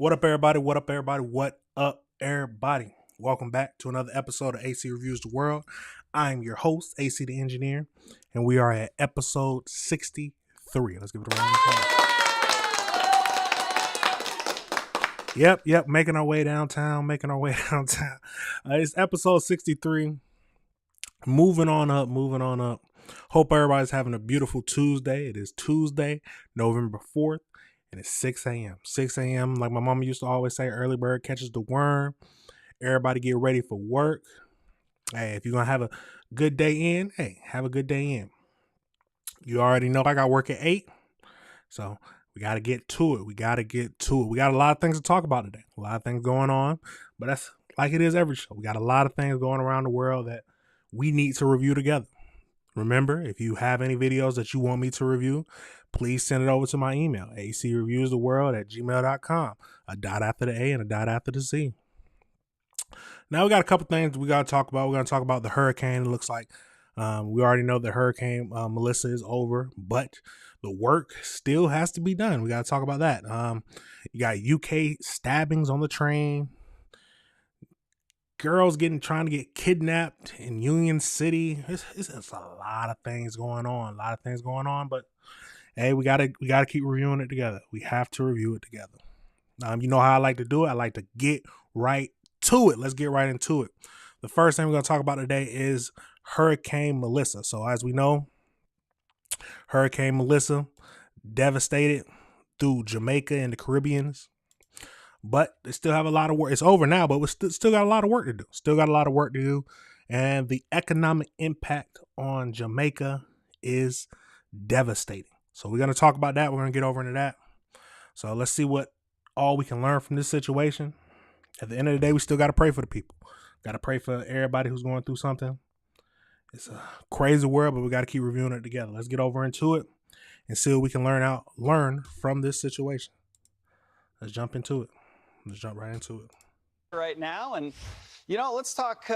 What up, everybody? What up, everybody? What up, everybody? Welcome back to another episode of AC Reviews the World. I'm your host, AC the Engineer, and we are at episode 63. Let's give it a round of applause. Yep, making our way downtown. It's episode 63. Moving on up. Hope everybody's having a beautiful Tuesday. It is Tuesday, November 4th. And it's 6 a.m. 6 a.m. Like my mama used to always say, early bird catches the worm. Everybody get ready for work. Hey, if you're going to have a good day in, have a good day in. You already know I got work at 8. So we got to get to it. We got a lot of things to talk about today. A lot of things going on. But that's like it is every show. We got a lot of things going around the world that we need to review together. Remember, if you have any videos that you want me to review, please send it over to my email, acreviewstheworld@gmail.com. A dot after the A and a dot after the Z. Now we got a couple things we got to talk about. We're going to talk about the hurricane. It looks like we already know the hurricane Melissa is over, but the work still has to be done. We got to talk about that. You got UK stabbings on the train. Girls trying to get kidnapped in Union City. It's a lot of things going on. But hey, we gotta keep reviewing it together. We have to review it together. You know how I like to do it. I like to get right to it. Let's get right into it. The first thing we're gonna talk about today is Hurricane Melissa. So as we know, Hurricane Melissa devastated through Jamaica and the Caribbeans. But they still have a lot of work. It's over now, but we still got a lot of work to do. And the economic impact on Jamaica is devastating. So we're going to talk about that. We're going to get over into that. So let's see what all we can learn from this situation. At the end of the day, we still got to pray for the people. Got to pray for everybody who's going through something. It's a crazy world, but we got to keep reviewing it together. Let's get over into it and see what we can learn from this situation. Let's jump into it. Let's jump right into it. Right now, and let's talk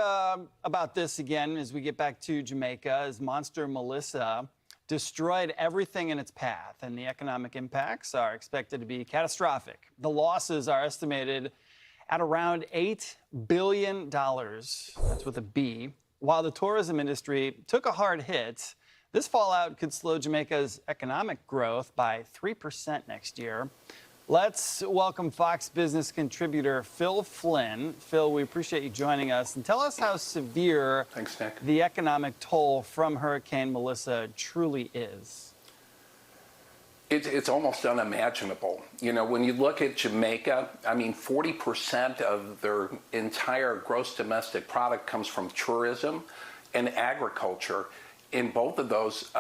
about this again as we get back to Jamaica, as Monster Melissa destroyed everything in its path, and the economic impacts are expected to be catastrophic. The losses are estimated at around $8 billion, that's with a B. While the tourism industry took a hard hit, this fallout could slow Jamaica's economic growth by 3% next year. Let's welcome Fox Business contributor Phil Flynn. Phil, we appreciate you joining us. And tell us how severe Thanks, Nick. The economic toll from Hurricane Melissa truly is. It's almost unimaginable. When you look at Jamaica, 40% of their entire gross domestic product comes from tourism and agriculture. And both of those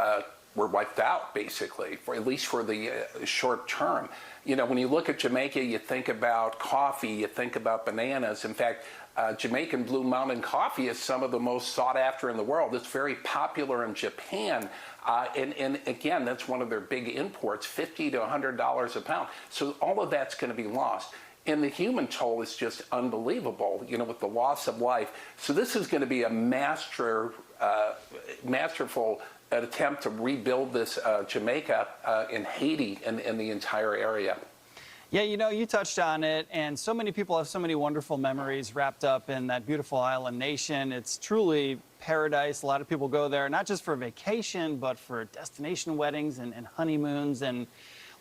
were wiped out, basically, at least for the short term. When you look at Jamaica, you think about coffee, you think about bananas. In fact, Jamaican Blue Mountain coffee is some of the most sought after in the world. It's very popular in Japan. And again, that's one of their big imports, $50 to $100 a pound. So all of that's going to be lost. And the human toll is just unbelievable, with the loss of life. So this is going to be a masterful an attempt to rebuild this Jamaica in Haiti and the entire area. Yeah, you touched on it, and so many people have so many wonderful memories wrapped up in that beautiful island nation. It's truly paradise. A lot of people go there, not just for vacation, but for destination weddings and honeymoons. And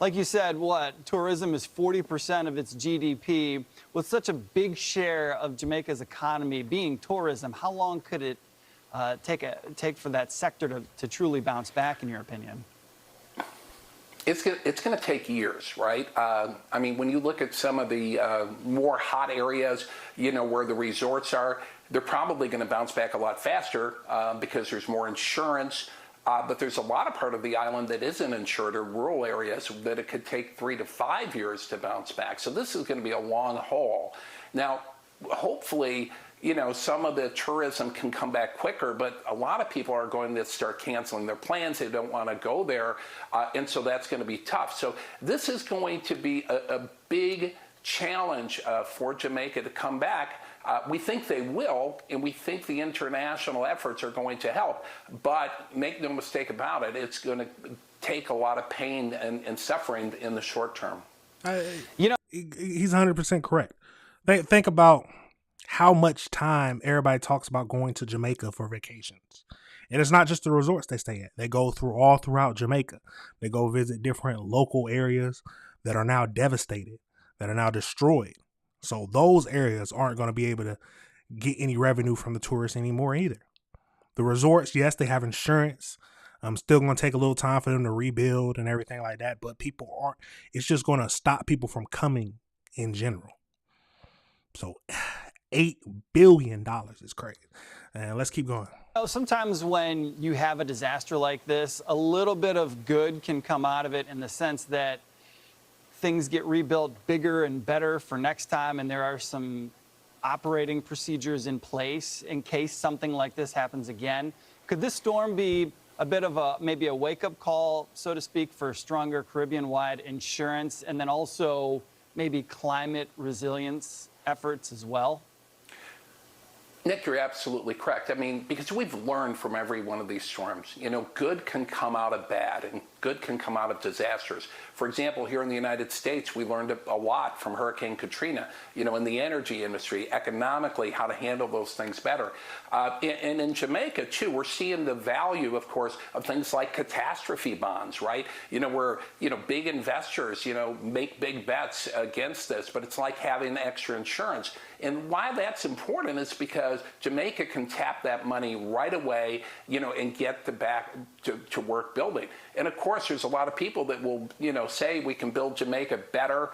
like you said, tourism is 40% of its GDP. With such a big share of Jamaica's economy being tourism, how long could it take for that sector to truly bounce back, in your opinion? It's going to take years, right? When you look at some of the more hot areas, where the resorts are, they're probably going to bounce back a lot faster because there's more insurance. But there's a lot of part of the island that isn't insured, or rural areas, that it could take 3 to 5 years to bounce back. So this is going to be a long haul. Now, hopefully, some of the tourism can come back quicker, but a lot of people are going to start canceling their plans. They don't want to go there, and so that's going to be tough. So this is going to be a big challenge for Jamaica to come back. We think they will, and we think the international efforts are going to help, but make no mistake about it, it's going to take a lot of pain and suffering in the short term. He's 100% correct. Think about how much time everybody talks about going to Jamaica for vacations. And it's not just the resorts they stay at. They go all throughout Jamaica. They go visit different local areas that are now devastated, that are now destroyed. So those areas aren't going to be able to get any revenue from the tourists anymore either. The resorts, yes, they have insurance. Still going to take a little time for them to rebuild and everything like that. But people aren't, it's just going to stop people from coming in general. So $8 billion is crazy. And let's keep going. Sometimes when you have a disaster like this, a little bit of good can come out of it in the sense that things get rebuilt bigger and better for next time, and there are some operating procedures in place in case something like this happens again. Could this storm be a bit of maybe a wake-up call, so to speak, for stronger Caribbean-wide insurance, and then also maybe climate resilience efforts as well? Nick, you're absolutely correct. I mean, because we've learned from every one of these storms, good can come out of bad and good can come out of disasters. For example, here in the United States, we learned a lot from Hurricane Katrina, in the energy industry, economically, how to handle those things better. And in Jamaica, too, we're seeing the value, of course, of things like catastrophe bonds, right? Where, big investors, make big bets against this, but it's like having extra insurance. And why that's important is because Jamaica can tap that money right away, and get back to work building. And of course, there's a lot of people that will, say we can build Jamaica better,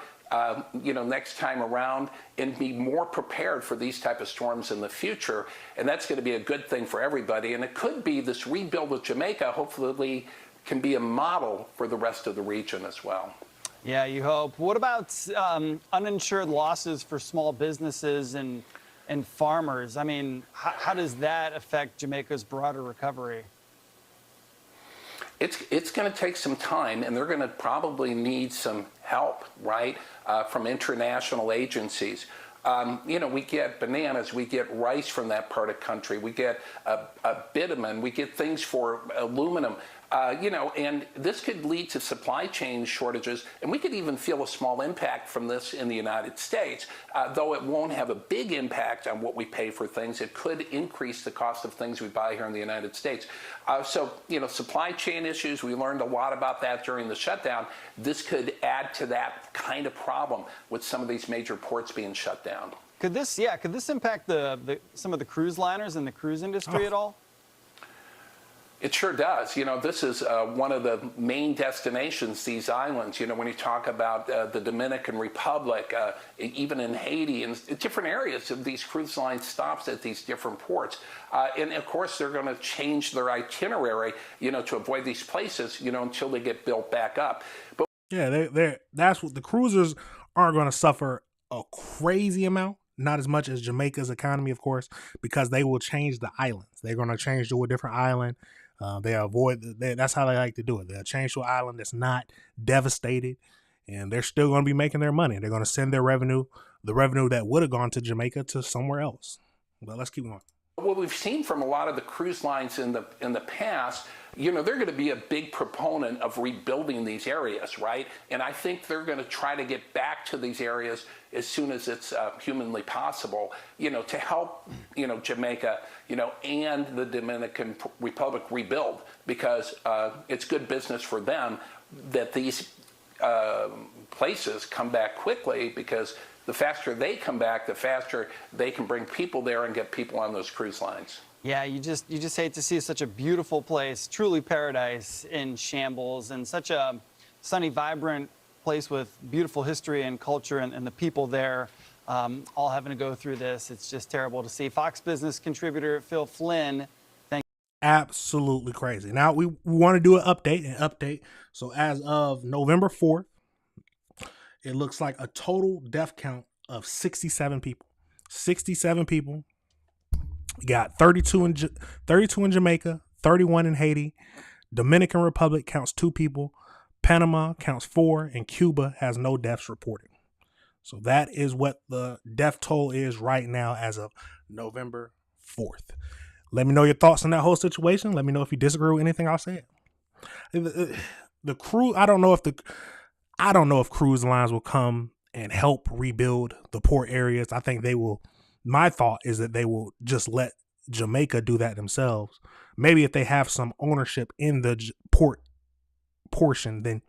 next time around and be more prepared for these type of storms in the future. And that's going to be a good thing for everybody. And it could be this rebuild of Jamaica, hopefully can be a model for the rest of the region as well. Yeah, you hope. What about uninsured losses for small businesses and farmers? I mean, how does that affect Jamaica's broader recovery? It's going to take some time, and they're going to probably need some help, right, from international agencies. We get bananas, we get rice from that part of country, we get bitumen, we get things for aluminum. And this could lead to supply chain shortages, and we could even feel a small impact from this in the United States. Though it won't have a big impact on what we pay for things, it could increase the cost of things we buy here in the United States. Supply chain issues, we learned a lot about that during the shutdown. This could add to that kind of problem with some of these major ports being shut down. Could this impact some of the cruise liners and the cruise industry at all? It sure does. This is one of the main destinations, these islands. When you talk about the Dominican Republic, even in Haiti and different areas of these cruise line stops at these different ports. And of course, they're going to change their itinerary, to avoid these places, until they get built back up. But yeah, that's what the cruisers aren't going to suffer a crazy amount. Not as much as Jamaica's economy, of course, because they will change the islands. They're going to change to a different island. That's how they like to do it. They'll change to an island that's not devastated, and they're still going to be making their money. They're going to send the revenue that would have gone to Jamaica, to somewhere else. But let's keep going. What we've seen from a lot of the cruise lines in the past, they're going to be a big proponent of rebuilding these areas, right? And I think they're going to try to get back to these areas as soon as it's humanly possible, to help, Jamaica, and the Dominican Republic rebuild, because it's good business for them that these places come back quickly, because the faster they come back, the faster they can bring people there and get people on those cruise lines. Yeah, you just hate to see such a beautiful place, truly paradise, in shambles, and such a sunny, vibrant place with beautiful history and culture, and the people there all having to go through this. It's just terrible to see. Fox Business contributor Phil Flynn, thank you. Absolutely crazy. Now we want to do an update. So as of November 4th, it looks like a total death count of 67 people. 67 people. We got 32 in Jamaica, 31 in Haiti. Dominican Republic counts 2 people. Panama counts 4, and Cuba has no deaths reported. So that is what the death toll is right now as of November 4th. Let me know your thoughts on that whole situation. Let me know if you disagree with anything I said. The crew, I don't know if cruise lines will come and help rebuild the port areas. I think they will. My thought is that they will just let Jamaica do that themselves. Maybe if they have some ownership in the port portion, then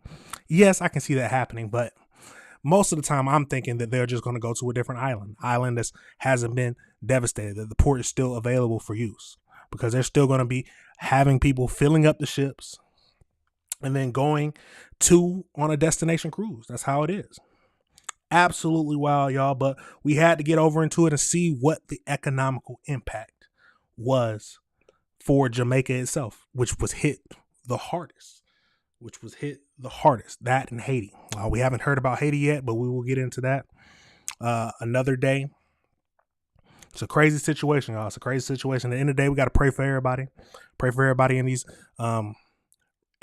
yes, I can see that happening. But most of the time, I'm thinking that they're just going to go to a different island that hasn't been devastated, that the port is still available for use, because they're still going to be having people filling up the ships and then going on a destination cruise. That's how it is. Absolutely wild, y'all. But we had to get over into it and see what the economical impact was for Jamaica itself, which was hit the hardest. That and Haiti. We haven't heard about Haiti yet, but we will get into that another day. It's a crazy situation, y'all. It's a crazy situation. At the end of the day, we got to pray for everybody. Pray for everybody in these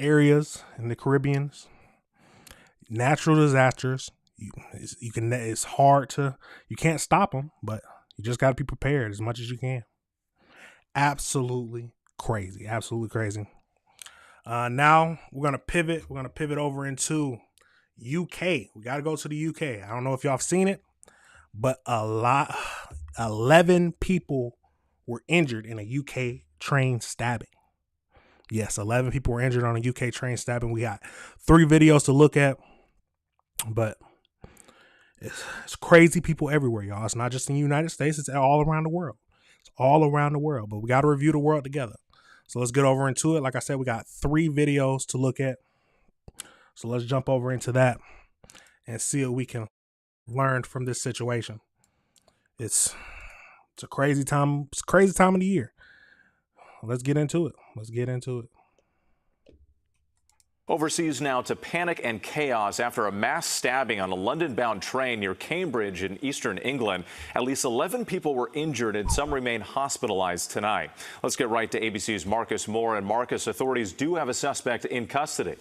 areas in the Caribbean. Natural disasters. It's hard to, you can't stop them, but you just got to be prepared as much as you can. Absolutely crazy. Absolutely crazy. Now we're going to pivot. We're going to pivot over into UK. We got to go to the UK. I don't know if y'all have seen it, but 11 people were injured in a UK train stabbing. Yes, 11 people were injured on a UK train stabbing. We got 3 videos to look at, but it's crazy people everywhere, y'all. It's not just in the United States. It's all around the world. It's all around the world, but we got to review the world together. So let's get over into it. Like I said, we got 3 videos to look at. So let's jump over into that and see what we can learn from this situation. It's a crazy time. It's a crazy time of the year. Let's get into it. Overseas now to panic and chaos after a mass stabbing on a London-bound train near Cambridge in eastern England. At least 11 people were injured and some remain hospitalized tonight. Let's get right to ABC's Marcus Moore. And Marcus, authorities do have a suspect in custody.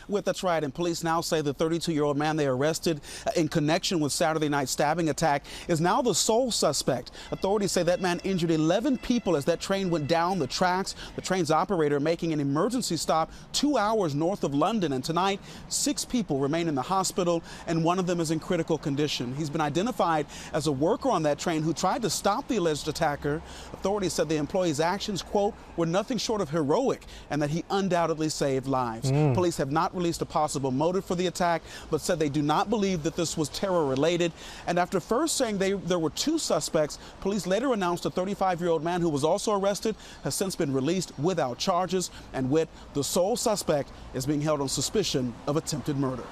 That's right, and police now say the 32-year-old man they arrested in connection with Saturday night's stabbing attack is now the sole suspect. Authorities say that man injured 11 people as that train went down the tracks. The train's operator making an emergency stop 2 hours north of London, and tonight 6 people remain in the hospital and one of them is in critical condition. He's been identified as a worker on that train who tried to stop the alleged attacker. Authorities said the employee's actions, quote, were nothing short of heroic and that he undoubtedly saved lives. Police have not released a possible motive for the attack, but said they do not believe that this was terror related. And after first saying there were 2 suspects, police later announced a 35-year-old man who was also arrested has since been released without charges, and with the sole suspect is being held on suspicion of attempted murder.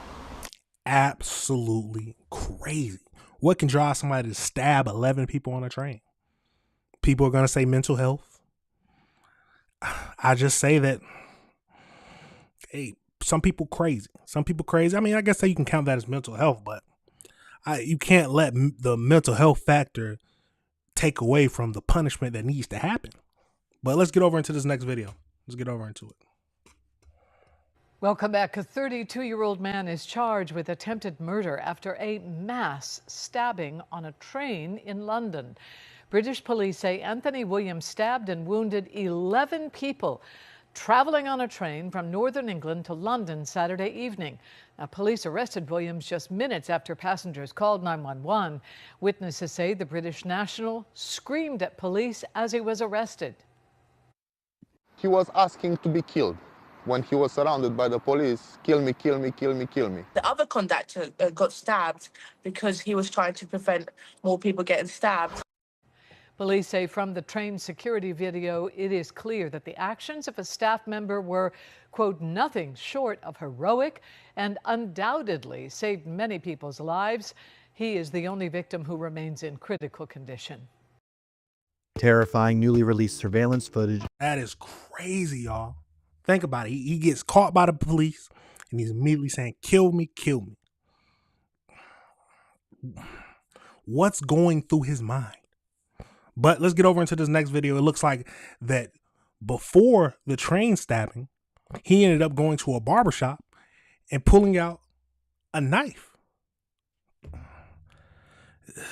Absolutely crazy. What can drive somebody to stab 11 people on a train? People are going to say mental health. I just say that, hey, some people crazy. I mean, I guess you can count that as mental health, but you can't let the mental health factor take away from the punishment that needs to happen. But let's get over into this next video. Let's get over into it. Welcome back. A 32-year-old man is charged with attempted murder after a mass stabbing on a train in London. British police say Anthony Williams stabbed and wounded 11 people traveling on a train from northern England to London Saturday evening. Now, police arrested Williams just minutes after passengers called 911. Witnesses say the British national screamed at police as he was arrested. He was asking to be killed. When he was surrounded by the police, kill me, kill me, kill me, kill me. The other conductor got stabbed because he was trying to prevent more people getting stabbed. Police say from the train security video, it is clear that the actions of a staff member were, quote, nothing short of heroic and undoubtedly saved many people's lives. He is the only victim who remains in critical condition. Terrifying newly released surveillance footage. That is crazy, y'all. Think about it. He gets caught by the police and he's immediately saying, kill me, kill me. What's going through his mind? But let's get over into this next video. It looks like that before the train stabbing, he ended up going to a barbershop and pulling out a knife.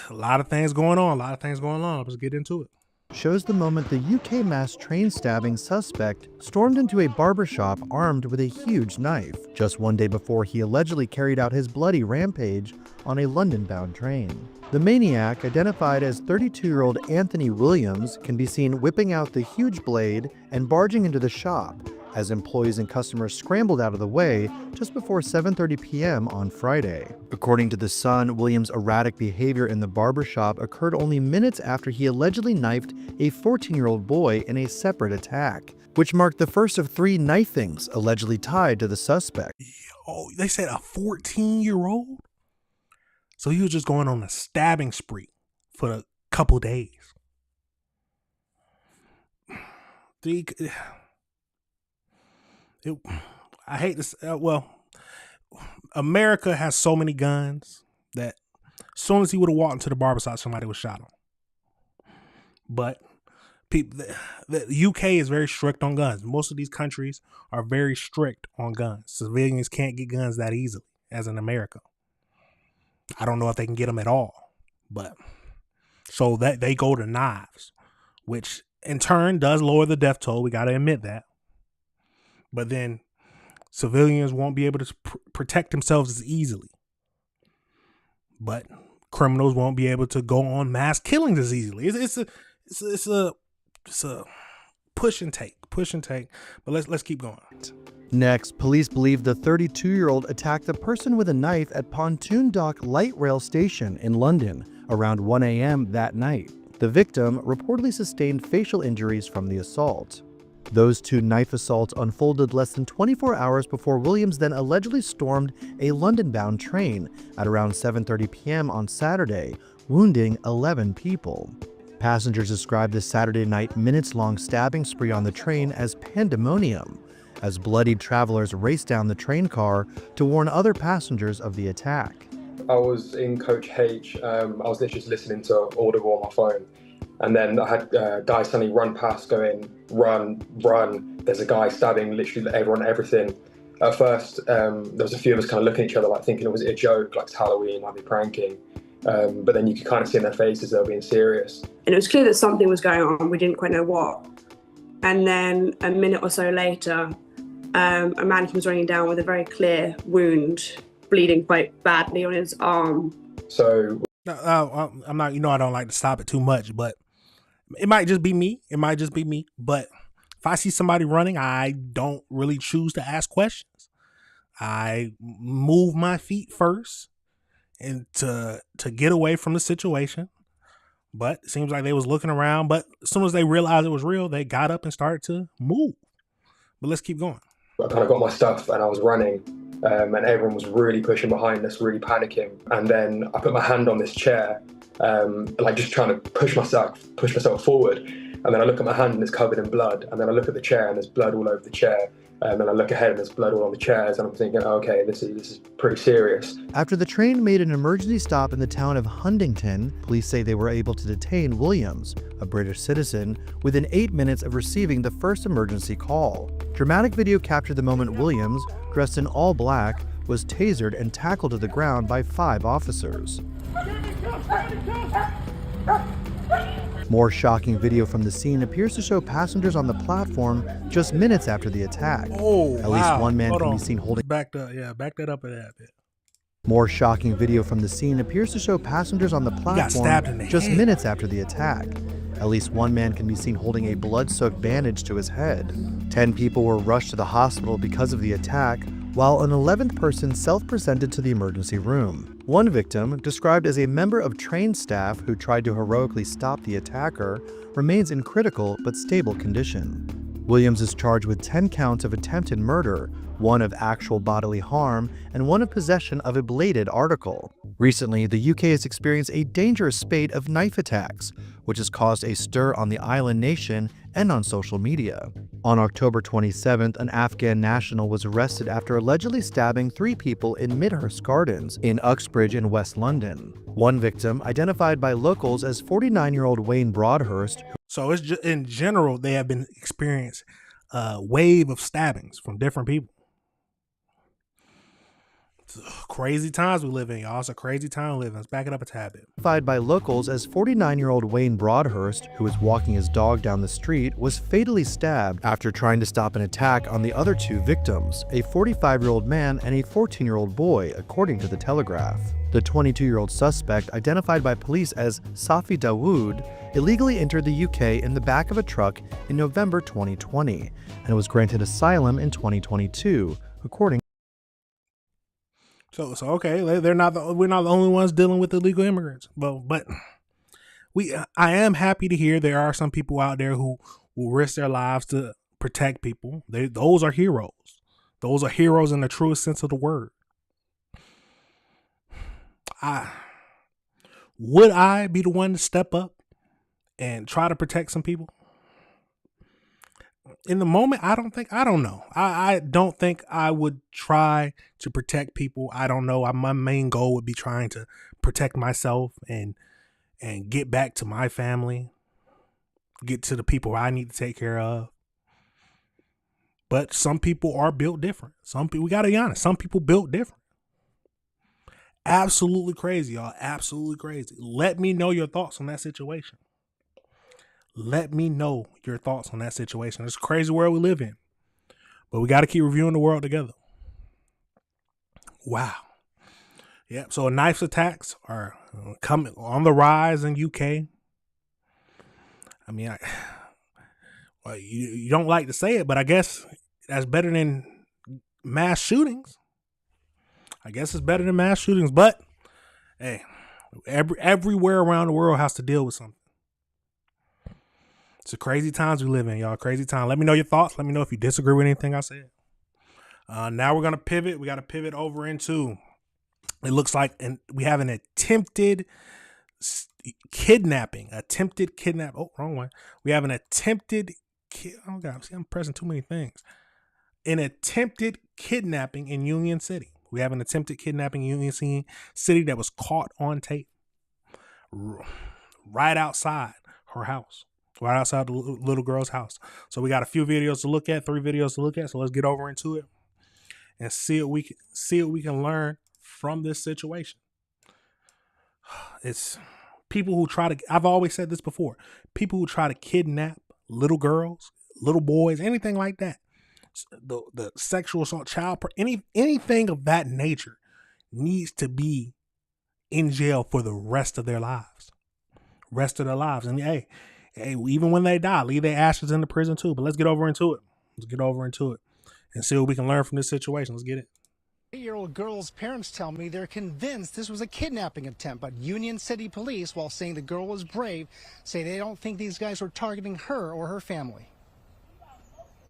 A lot of things going on. Let's get into it. shows the moment the UK mass train stabbing suspect stormed into a barbershop armed with a huge knife, just one day before he allegedly carried out his bloody rampage on a London-bound train. The maniac, identified as 32-year-old Anthony Williams, can be seen whipping out the huge blade and barging into the shop as employees and customers scrambled out of the way just before 7:30 p.m. on Friday. According to The Sun, Williams' erratic behavior in the barbershop occurred only minutes after he allegedly knifed a 14-year-old boy in a separate attack, which marked the first of 3 knifings allegedly tied to the suspect. Oh, they said a 14-year-old? So he was just going on a stabbing spree for a couple days. I hate this. America has so many guns that as soon as he would have walked into the barbershop, somebody would shot him. But the UK is very strict on guns. Most of these countries are very strict on guns. Civilians can't get guns that easily as in America. I don't know if they can get them at all, but so that they go to knives, which in turn does lower the death toll. We got to admit that. But then civilians won't be able to protect themselves as easily. But criminals won't be able to go on mass killings as easily. It's a push and take. But let's keep going. Next, police believe the 32-year-old attacked a person with a knife at Pontoon Dock Light Rail Station in London around 1 a.m. that night. The victim reportedly sustained facial injuries from the assault. Those 2 knife assaults unfolded less than 24 hours before Williams then allegedly stormed a London-bound train at around 7:30 p.m. on Saturday, wounding 11 people. Passengers described this Saturday night minutes-long stabbing spree on the train as pandemonium, as bloodied travelers raced down the train car to warn other passengers of the attack. I was in Coach H. I was literally just listening to Audible on my phone. And then I had guys suddenly run past going, run. There's a guy stabbing literally everyone, everything. At first, there was a few of us kind of looking at each other like thinking it was a joke, like it's Halloween, might be pranking. But then you could kind of see in their faces they were being serious. And it was clear that something was going on. We didn't quite know what. And then a minute or so later, a man comes running down with a very clear wound, bleeding quite badly on his arm. So I'm not, I don't like to stop it too much, but it might just be me. But if I see somebody running, I don't really choose to ask questions. I move my feet first and to get away from the situation. But it seems like they was looking around. But as soon as they realized it was real, they got up and started to move. But let's keep going. I kind of got my stuff and I was running. And everyone was really pushing behind us, really panicking. And then I put my hand on this chair, like just trying to push myself forward. And then I look at my hand and it's covered in blood. And then I look at the chair and there's blood all over the chair. And then I look ahead and there's blood all on the chairs. And I'm thinking, okay, this is pretty serious. After the train made an emergency stop in the town of Huntington, police say they were able to detain Williams, a British citizen, within 8 minutes of receiving the first emergency call. Dramatic video captured the moment Williams, dressed in all black, was tasered and tackled to the ground by 5 officers. More shocking video from the scene appears to show passengers on the platform just minutes after the attack. Oh, At least one man can be seen holding. Back that up a bit. More shocking video from the scene appears to show passengers on the platform just minutes after the attack. At least one man can be seen holding a blood-soaked bandage to his head. 10 people were rushed to the hospital because of the attack, while an 11th person self-presented to the emergency room. One victim, described as a member of train staff who tried to heroically stop the attacker, remains in critical but stable condition. Williams is charged with 10 counts of attempted murder, 1 of actual bodily harm, and 1 of possession of a bladed article. Recently, the UK has experienced a dangerous spate of knife attacks, which has caused a stir on the island nation and on social media. On October 27th, an Afghan national was arrested after allegedly stabbing 3 people in Midhurst Gardens in Uxbridge in West London. One victim, identified by locals as 49-year-old Wayne Broadhurst. So it's just, in general, they have been experiencing a wave of stabbings from different people. Crazy times we live in, y'all. It's a crazy time we live in. Let's back it up a tad bit. Identified by locals as 49-year-old Wayne Broadhurst, who was walking his dog down the street, was fatally stabbed after trying to stop an attack on the other two victims, a 45-year-old man and a 14-year-old boy, according to the Telegraph. The 22-year-old suspect, identified by police as Safi Dawood, illegally entered the UK in the back of a truck in November 2020 and was granted asylum in 2022, according. So okay, we're not the only ones dealing with illegal immigrants, but I am happy to hear there are some people out there who will risk their lives to protect people. Those are heroes. Those are heroes in the truest sense of the word. Would I be the one to step up and try to protect some people? In the moment, I don't know. I don't think I would try to protect people. I don't know. My main goal would be trying to protect myself and get back to my family, get to the people I need to take care of. But some people are built different. Some people, we got to be honest, some people built different. Absolutely crazy, y'all. Absolutely crazy. Let me know your thoughts on that situation. Let me know your thoughts on that situation. It's a crazy world we live in, but we got to keep reviewing the world together. Wow. Yeah. So knife attacks are coming on the rise in UK. I mean, you don't like to say it, but I guess that's better than mass shootings. I guess it's better than mass shootings, but hey, everywhere around the world has to deal with something. It's a crazy times we live in, y'all. Crazy time. Let me know your thoughts. Let me know if you disagree with anything I said. Now we're going to pivot. We got to pivot over into, it looks like we have an attempted kidnapping. Oh, wrong one. We have an attempted, oh God, see, I'm pressing too many things. An attempted kidnapping in Union City. We have an attempted kidnapping in Union City that was caught on tape right outside her house. Right outside the little girl's house. So we got a few videos to look at, 3 videos to look at. So let's get over into it and see what we can learn from this situation. It's people who try to, I've always said this before, people who try to kidnap little girls, little boys, anything like that. The sexual assault, anything of that nature needs to be in jail for the rest of their lives. And hey, even when they die, leave their ashes in the prison too. But let's get over into it. And see what we can learn from this situation. Let's get it. 8-year-old girl's parents tell me they're convinced this was a kidnapping attempt, but Union City police, while saying the girl was brave, say they don't think these guys were targeting her or her family.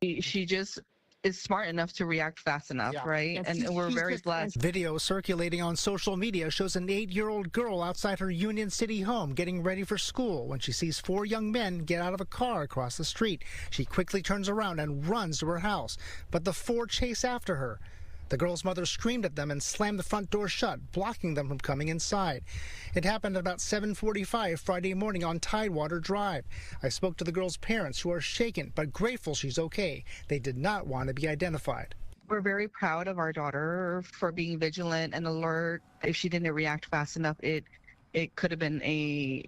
She just is smart enough to react fast enough, right? And we're very blessed. Video circulating on social media shows an 8-year-old girl outside her Union City home getting ready for school when she sees 4 young men get out of a car across the street. She quickly turns around and runs to her house, but the 4 chase after her. The girl's mother screamed at them and slammed the front door shut, blocking them from coming inside. It happened at about 7:45 Friday morning on Tidewater Drive. I spoke to the girl's parents, who are shaken but grateful she's okay. They did not want to be identified. We're very proud of our daughter for being vigilant and alert. If she didn't react fast enough, it could have been a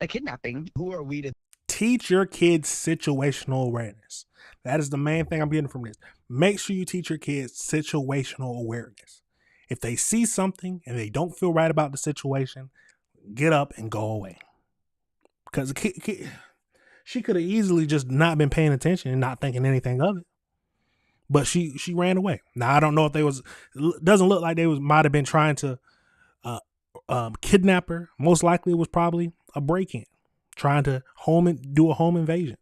kidnapping. Who are we to teach your kids situational awareness? That is the main thing I'm getting from this. Make sure you teach your kids situational awareness. If they see something and they don't feel right about the situation, get up and go away. Because she could have easily just not been paying attention and not thinking anything of it. But she ran away. Now, I don't know if doesn't look like they might have been trying to kidnap her. Most likely it was probably a break-in, trying to do a home invasion.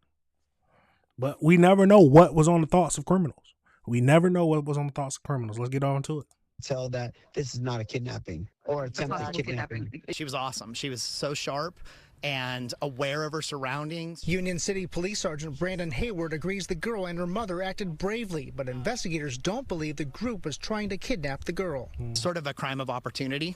But we never know what was on the thoughts of criminals. Let's get on to it. Tell that this is not a kidnapping or attempted kidnapping. She was awesome. She was so sharp and aware of her surroundings. Union City Police Sergeant Brandon Hayward agrees the girl and her mother acted bravely, but investigators don't believe the group was trying to kidnap the girl. Sort of a crime of opportunity,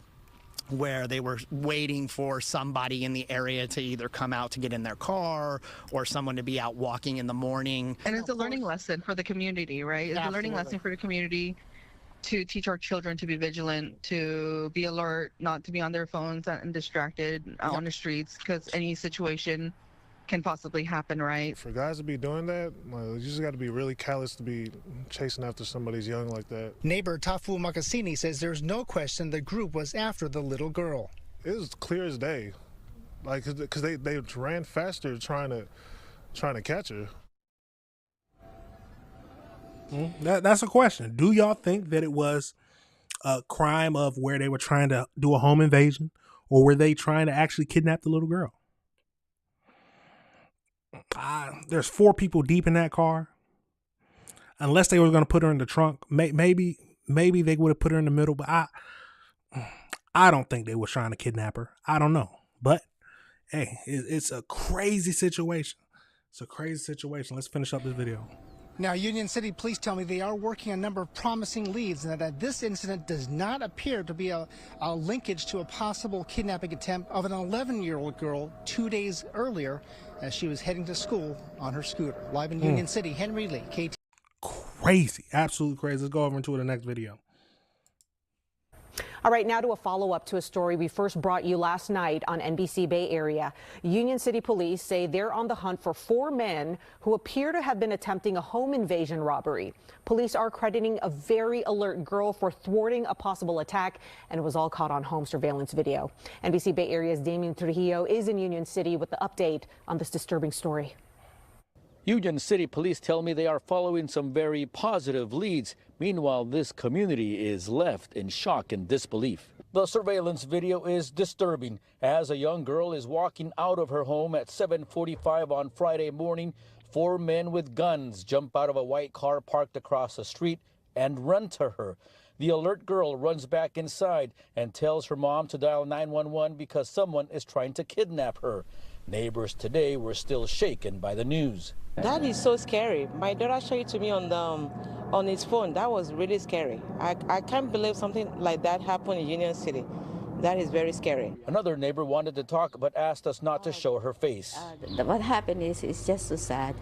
where they were waiting for somebody in the area to either come out to get in their car or someone to be out walking in the morning. And it's a learning lesson for the community, right? It's a learning lesson for the community to teach our children to be vigilant, to be alert, not to be on their phones and distracted on the streets, because any situation can possibly happen, right? For guys to be doing that, well, you just got to be really callous to be chasing after somebody's young like that. Neighbor Tafu Makasini says there's no question the group was after the little girl. It was clear as day, like because they ran faster trying to catch her. That's a question. Do y'all think that it was a crime of where they were trying to do a home invasion, or were they trying to actually kidnap the little girl? There's 4 people deep in that car. Unless they were going to put her in the trunk, maybe they would have put her in the middle. But I don't think they were trying to kidnap her. I don't know. But hey, it's a crazy situation. It's a crazy situation. Let's finish up this video. Now, Union City police tell me they are working on a number of promising leads, and that this incident does not appear to be a linkage to a possible kidnapping attempt of an 11-year-old girl 2 days earlier as she was heading to school on her scooter. Live in Union City, Henry Lee, KT. Crazy, absolutely crazy. Let's go over into the next video. All right, now to a follow-up to a story we first brought you last night on NBC Bay Area. Union City police say they're on the hunt for 4 men who appear to have been attempting a home invasion robbery. Police are crediting a very alert girl for thwarting a possible attack, and it was all caught on home surveillance video. NBC Bay Area's Damien Trujillo is in Union City with the update on this disturbing story. Union City police tell me they are following some very positive leads. Meanwhile, this community is left in shock and disbelief. The surveillance video is disturbing as a young girl is walking out of her home at 7:45 on Friday morning. 4 men with guns jump out of a white car parked across the street and run to her. The alert girl runs back inside and tells her mom to dial 911 because someone is trying to kidnap her. Neighbors today were still shaken by the news. That is so scary. My daughter showed it to me on his phone. That was really scary. I can't believe something like that happened in Union City. That is very scary. Another neighbor wanted to talk but asked us not to show her face. What happened is it's just so sad,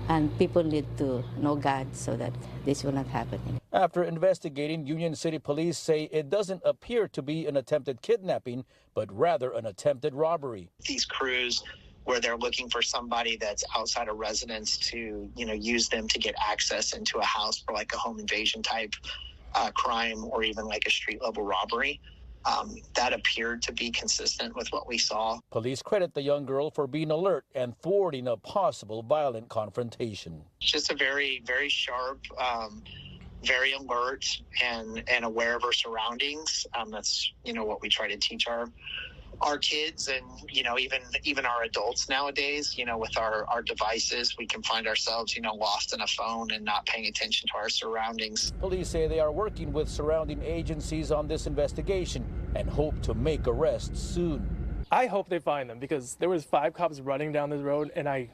and people need to know God so that this will not happen. After investigating, Union City police say it doesn't appear to be an attempted kidnapping, but rather an attempted robbery. These crews where they're looking for somebody that's outside of residence to, use them to get access into a house for like a home invasion type crime or even like a street level robbery. That appeared to be consistent with what we saw. Police credit the young girl for being alert and thwarting a possible violent confrontation. Just a very, very sharp, very alert and aware of her surroundings. That's, what we try to teach our kids and, even our adults nowadays, with our devices, we can find ourselves, lost in a phone and not paying attention to our surroundings. Police say they are working with surrounding agencies on this investigation and hope to make arrests soon. I hope they find them because there was 5 cops running down this road, and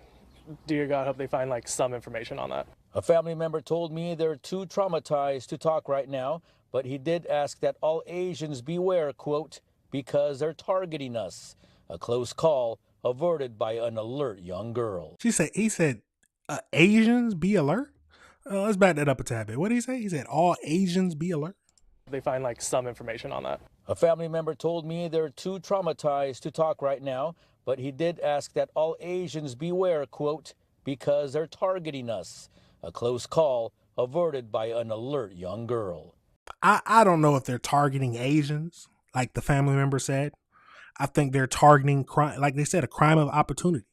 dear God, hope they find some information on that. A family member told me they're too traumatized to talk right now, but he did ask that all Asians beware, quote, because they're targeting us. A close call averted by an alert young girl. He said, Asians be alert? Let's back that up a tad bit. What did he say? He said, all Asians be alert? They find some information on that. A family member told me they're too traumatized to talk right now, but he did ask that all Asians beware, quote, because they're targeting us. A close call averted by an alert young girl. I don't know if they're targeting Asians, like the family member said. I think they're targeting crime, like they said, a crime of opportunity.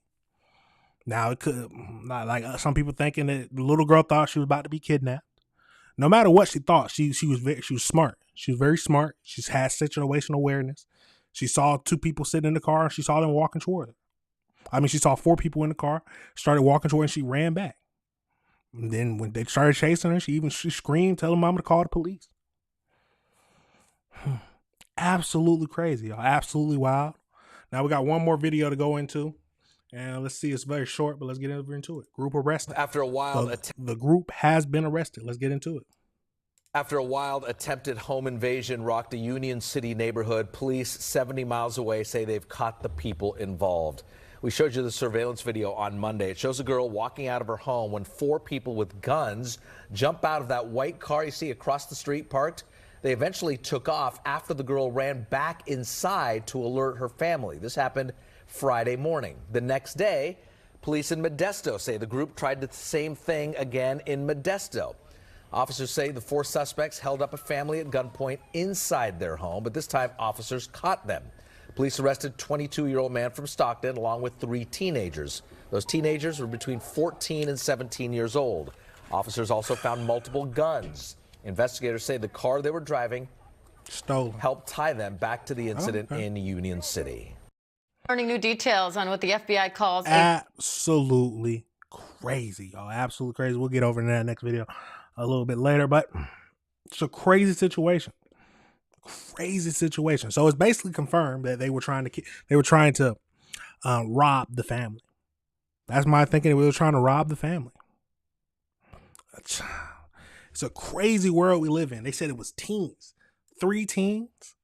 Now it could, like some people thinking that the little girl thought she was about to be kidnapped. No matter what she thought, she was smart. She was very smart. She's had situational awareness. She saw 2 people sitting in the car and she saw them walking toward her. She saw 4 people in the car, started walking toward her, and she ran back. And then when they started chasing her, she screamed, telling mama to call the police. Absolutely crazy, y'all. Absolutely wild. Now we got one more video to go into, and let's see. It's very short, but let's get into it. Group arrested. After a wild the group has been arrested. Let's get into it. After a wild attempted home invasion rocked a Union City neighborhood, police 70 miles away say they've caught the people involved. We showed you the surveillance video on Monday. It shows a girl walking out of her home when 4 people with guns jump out of that white car you see across the street parked. They eventually took off after the girl ran back inside to alert her family. This happened Friday morning. The next day, police in Modesto say the group tried the same thing again in Modesto. Officers say the 4 suspects held up a family at gunpoint inside their home, but this time officers caught them. Police arrested a 22-year-old man from Stockton along with 3 teenagers. Those teenagers were between 14 and 17 years old. Officers also found multiple guns. Investigators say the car they were driving helped tie them back to the incident in Union City. Learning new details on what the FBI calls absolutely crazy, y'all. Absolutely crazy. We'll get over in that next video a little bit later, but it's a crazy situation. Crazy situation. So it's basically confirmed that they were trying to rob the family. That's my thinking. We were trying to rob the family. It's a crazy world we live in. They said it was teens. 3 teens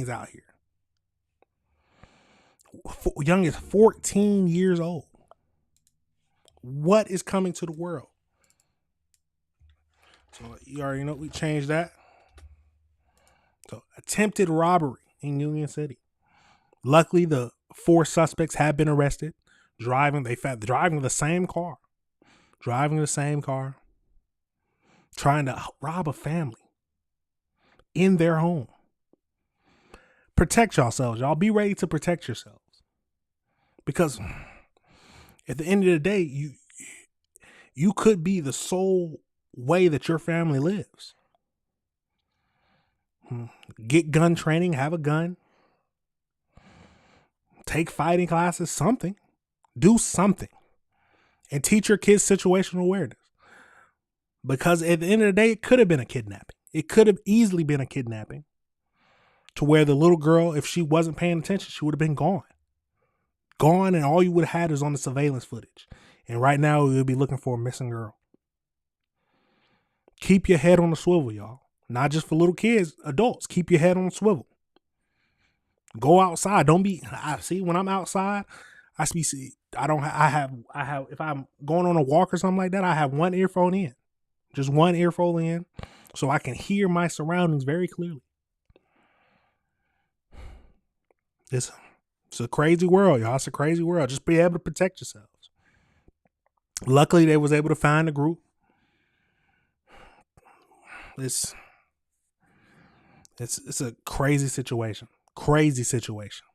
out here. Young as 14 years old. What is coming to the world? So you already know we changed that. So attempted robbery in Union City. Luckily, the 4 suspects have been arrested. Driving the same car. Trying to rob a family in their home. Protect yourselves, y'all. Be ready to protect yourselves. Because at the end of the day, you could be the sole way that your family lives. Get gun training, have a gun. Take fighting classes, something. Do something. And teach your kids situational awareness. Because at the end of the day, it could have been a kidnapping. It could have easily been a kidnapping. To where the little girl, if she wasn't paying attention, she would have been gone. Gone, and all you would have had is on the surveillance footage. And right now, we would be looking for a missing girl. Keep your head on the swivel, y'all. Not just for little kids, adults. Keep your head on the swivel. Go outside. Don't be. When I'm outside, I have. If I'm going on a walk or something like that, I have one earphone in, just one earphone in, so I can hear my surroundings very clearly. It's a crazy world, y'all. It's a crazy world. Just be able to protect yourselves. Luckily, they was able to find the group. It's a crazy situation. Crazy situation.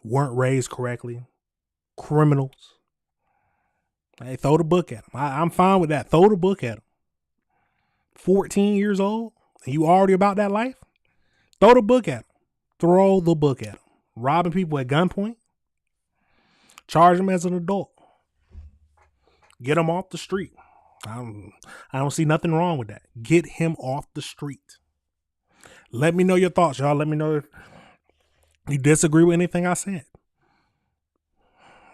Weren't raised correctly. Criminals. Hey, throw the book at them. I'm fine with that. Throw the book at them. 14 years old, and you already about that life? Throw the book at them. Throw the book at them. Robbing people at gunpoint. Charge them as an adult. Get them off the street. I don't see nothing wrong with that. Get him off the street. Let me know your thoughts, y'all. Let me know if you disagree with anything I said.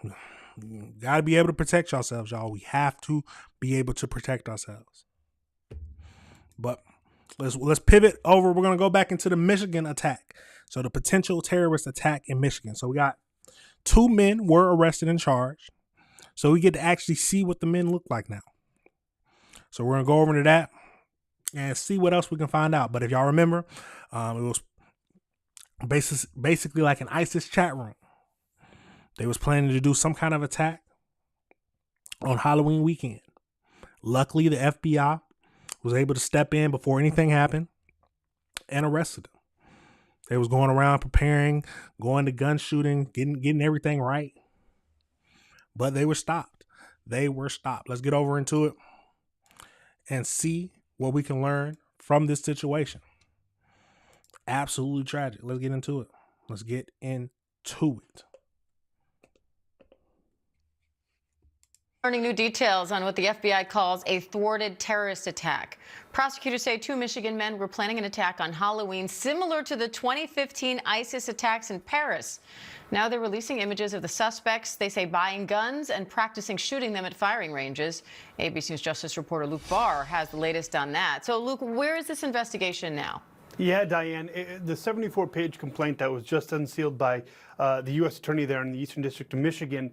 You gotta be able to protect yourselves, y'all. We have to be able to protect ourselves. But let's pivot over. We're gonna go back into the Michigan attack. So the potential terrorist attack in Michigan. So we got 2 men were arrested and charged. So we get to actually see what the men look like now. So we're gonna go over into that and see what else we can find out. But if y'all remember, it was basically like an ISIS chat room. They was planning to do some kind of attack on Halloween weekend. Luckily, the FBI was able to step in before anything happened and arrested them. They was going around preparing, going to gun shooting, getting everything right. But they were stopped. Let's get over into it and see what we can learn from this situation. Absolutely tragic. Let's get into it. Learning new details on what the FBI calls a thwarted terrorist attack. Prosecutors say 2 Michigan men were planning an attack on Halloween similar to the 2015 ISIS attacks in Paris. Now they're releasing images of the suspects, they say, buying guns and practicing shooting them at firing ranges. ABC News Justice reporter Luke Barr has the latest on that. So, Luke, where is this investigation now? Yeah, Diane, the 74-page complaint that was just unsealed by the U.S. attorney there in the Eastern District of Michigan,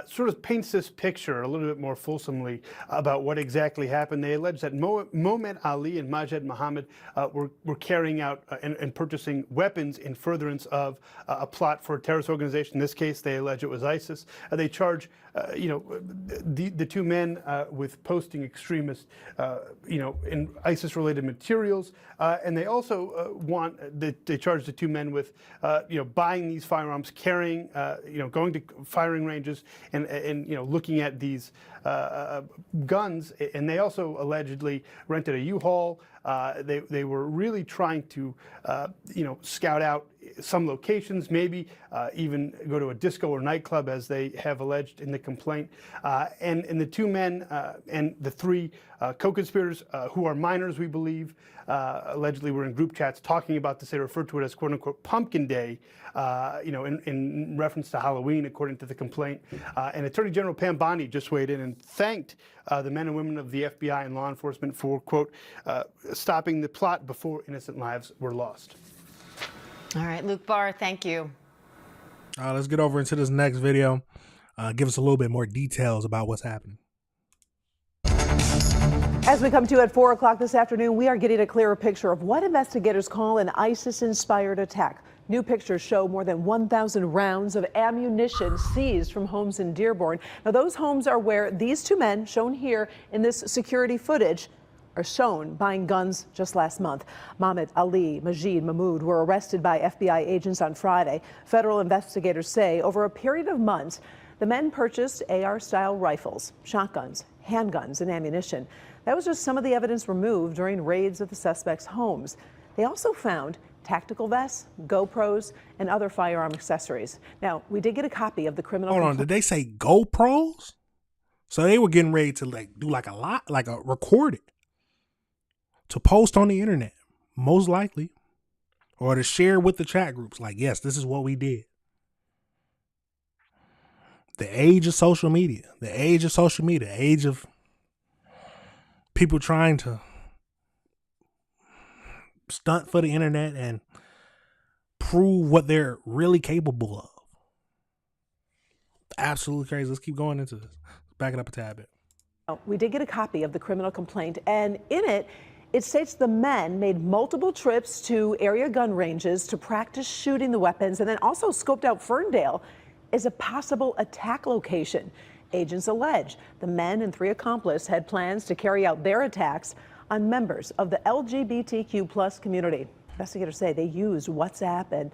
sort of paints this picture a little bit more fulsomely about what exactly happened. They allege that Mohamed Ali and Majed Mohammed were carrying out and purchasing weapons in furtherance of a plot for a terrorist organization. In this case, they allege it was ISIS. They charge the two men with posting extremist, in ISIS-related materials, and they also they charge the two men with, buying these firearms, carrying, going to firing ranges, and looking at these guns. And they also allegedly rented a U-Haul. They were really trying to, scout out some locations, maybe even go to a disco or nightclub, as they have alleged in the complaint. And the two men and the three co-conspirators, who are minors, we believe, allegedly were in group chats talking about this. They referred to it as "quote-unquote" Pumpkin Day, in reference to Halloween, according to the complaint. And Attorney General Pam Bondi just weighed in and thanked the men and women of the FBI and law enforcement for, quote, stopping the plot before innocent lives were lost. All right, Luke Barr, thank you. Let's get over into this next video. Give us a little bit more details about what's happening. As we come to you at 4 o'clock this afternoon, we are getting a clearer picture of what investigators call an ISIS-inspired attack. New pictures show more than 1,000 rounds of ammunition seized from homes in Dearborn. Now, those homes are where these two men, shown here in this security footage, are shown buying guns just last month. Mohamed Ali, Majid Mahmoud were arrested by FBI agents on Friday. Federal investigators say over a period of months, the men purchased AR-style rifles, shotguns, handguns, and ammunition. That was just some of the evidence removed during raids of the suspects' homes. They also found tactical vests, GoPros, and other firearm accessories. Now, we did get a copy of the criminal. Hold on, did they say GoPros? So they were getting ready to do a record it to post on the internet, most likely, or to share with the chat groups. Like, yes, this is what we did. The age of social media, the age of people trying to stunt for the internet and prove what they're really capable of. Absolutely crazy. Let's keep going into this. Back it up a tad bit. We did get a copy of the criminal complaint, and in it, it states the men made multiple trips to area gun ranges to practice shooting the weapons, and then also scoped out Ferndale as a possible attack location. Agents allege the men and three accomplices had plans to carry out their attacks on members of the LGBTQ+ community. Investigators say they used WhatsApp and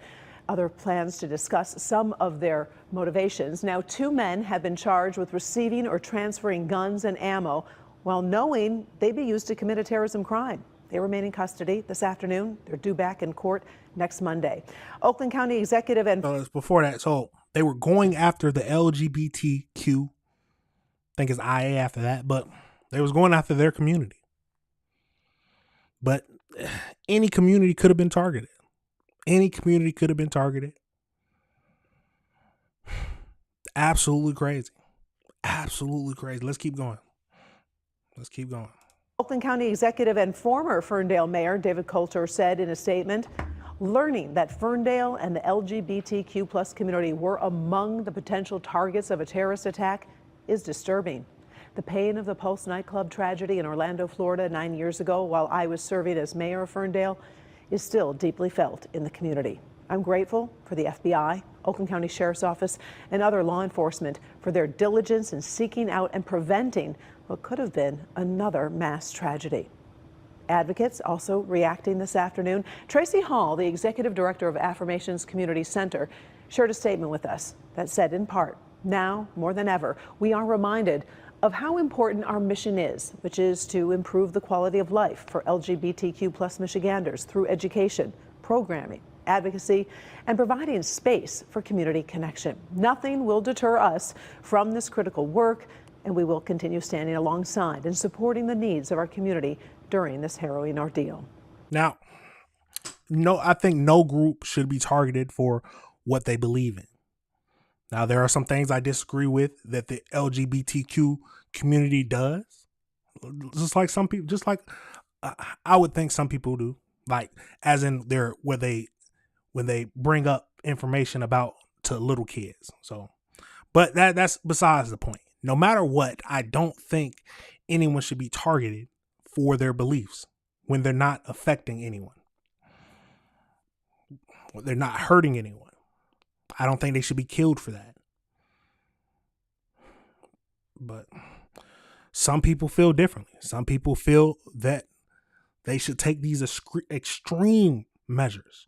other plans to discuss some of their motivations. Now, two men have been charged with receiving or transferring guns and ammo while knowing they'd be used to commit a terrorism crime. They remain in custody this afternoon. They're due back in court next Monday. Oakland County Executive and before that, so they were going after the LGBTQ. I think it's IA after that, but they was going after their community. But any community could have been targeted. Any community could have been targeted. Absolutely crazy. Absolutely crazy. Let's keep going. Let's keep going. Oakland County Executive and former Ferndale Mayor David Coulter said in a statement, learning that Ferndale and the LGBTQ+ community were among the potential targets of a terrorist attack is disturbing. The pain of the Pulse nightclub tragedy in Orlando, Florida 9 years ago while I was serving as mayor of Ferndale is still deeply felt in the community. I'm grateful for the FBI, Oakland County Sheriff's Office, and other law enforcement for their diligence in seeking out and preventing what could have been another mass tragedy. Advocates also reacting this afternoon. Tracy Hall, the executive director of Affirmations Community Center, shared a statement with us that said, in part, now more than ever, we are reminded of how important our mission is, which is to improve the quality of life for LGBTQ+ Michiganders through education, programming, advocacy, and providing space for community connection. Nothing will deter us from this critical work, and we will continue standing alongside and supporting the needs of our community during this harrowing ordeal. Now, I think no group should be targeted for what they believe in. Now, there are some things I disagree with that the LGBTQ community does. Just like some people, I would think some people do. Like, as in when they bring up information about to little kids. So, but that's besides the point. No matter what, I don't think anyone should be targeted for their beliefs when they're not affecting anyone. They're not hurting anyone. I don't think they should be killed for that. But some people feel differently. Some people feel that they should take these extreme measures.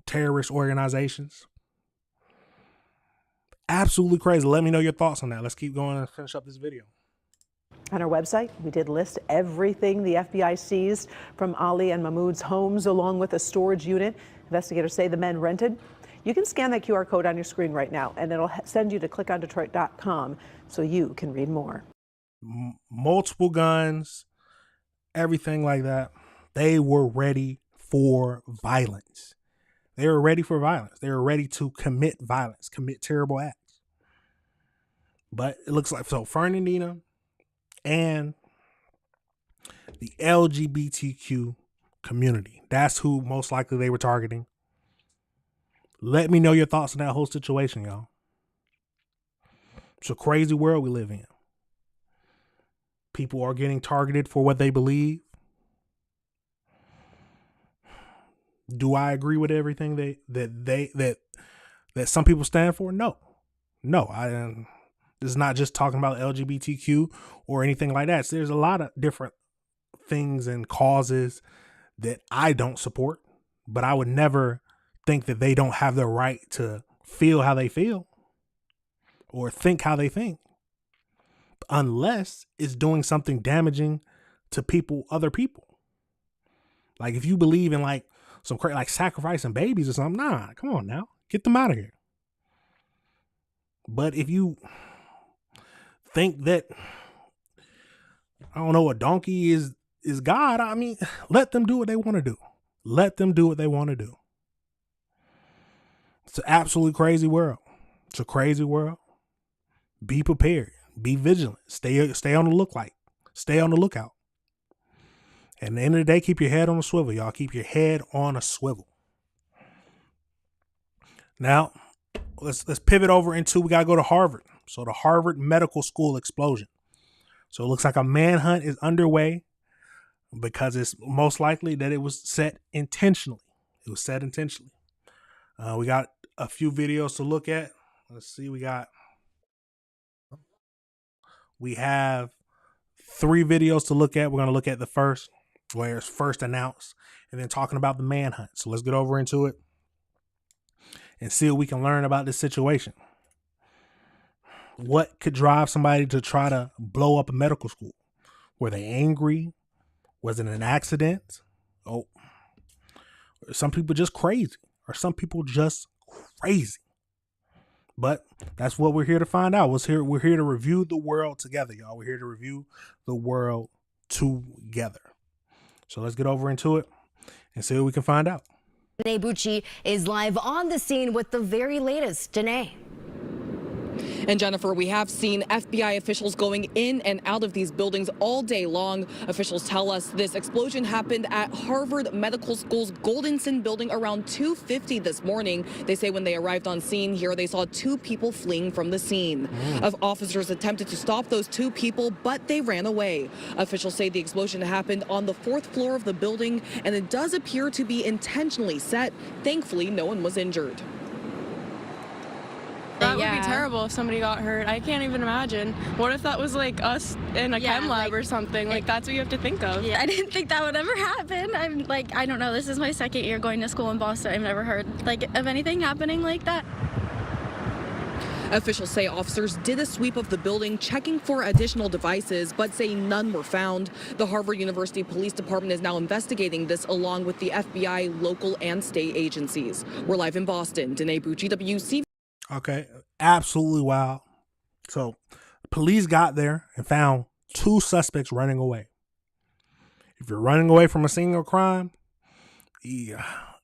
Terrorist organizations. Absolutely crazy. Let me know your thoughts on that. Let's keep going and finish up this video. On our website, we did list everything the FBI seized from Ali and Mahmoud's homes, along with a storage unit investigators say the men rented. You can scan that QR code on your screen right now, and it'll send you to clickondetroit.com so you can read more. Multiple guns, everything like that. They were ready for violence. They were ready for violence. They were ready to commit violence, commit terrible acts. But it looks like, so Fernandina and the LGBTQ community, that's who most likely they were targeting. Let me know your thoughts on that whole situation, y'all. It's a crazy world we live in. People are getting targeted for what they believe. Do I agree with everything that some people stand for? No. This is not just talking about LGBTQ or anything like that. So there's a lot of different things and causes that I don't support, but I would never think that they don't have the right to feel how they feel or think how they think, unless it's doing something damaging to other people. Like if you believe in like some crazy, like sacrificing babies or something, nah, come on now, get them out of here. But if you think that, I don't know, a donkey is God, I mean, let them do what they want to do. Let them do what they want to do. It's an absolutely crazy world. It's a crazy world. Be prepared. Be vigilant. Stay on the lookout. Stay on the lookout. And at the end of the day, keep your head on a swivel, y'all. Keep your head on a swivel. Now, let's pivot over into, we got to go to Harvard. So the Harvard Medical School explosion. So it looks like a manhunt is underway because it's most likely that it was set intentionally. It was set intentionally. We got a few videos to look at. Let's see. We have 3 videos to look at. We're going to look at the first, where it's first announced, and then talking about the manhunt. So let's get over into it and see what we can learn about this situation. What could drive somebody to try to blow up a medical school? Were they angry? Was it an accident? Oh, some people just crazy, or some people just crazy. But that's what we're here to find out. We're here to review the world together, y'all. We're here to review the world together. So let's get over into it and see what we can find out. Danae Bucci is live on the scene with the very latest. Danae. And Jennifer, we have seen FBI officials going in and out of these buildings all day long. Officials tell us this explosion happened at Harvard Medical School's Goldenson building around 2:50 this morning. They say when they arrived on scene here, they saw 2 people fleeing from the scene. Officers attempted to stop those 2 people, but they ran away. Officials say the explosion happened on the 4th floor of the building, and it does appear to be intentionally set. Thankfully, no one was injured. That would be terrible if somebody got hurt. I can't even imagine. What if that was like us in a chem lab or something? Like that's what you have to think of. Yeah, I didn't think that would ever happen. I'm like, I don't know. This is my 2nd year going to school in Boston. I've never heard like of anything happening like that. Officials say officers did a sweep of the building, checking for additional devices, but say none were found. The Harvard University Police Department is now investigating this along with the FBI, local and state agencies. We're live in Boston. Danae Bucci, WC. Okay, absolutely wild. So police got there and found 2 suspects running away. If you're running away from a scene of crime,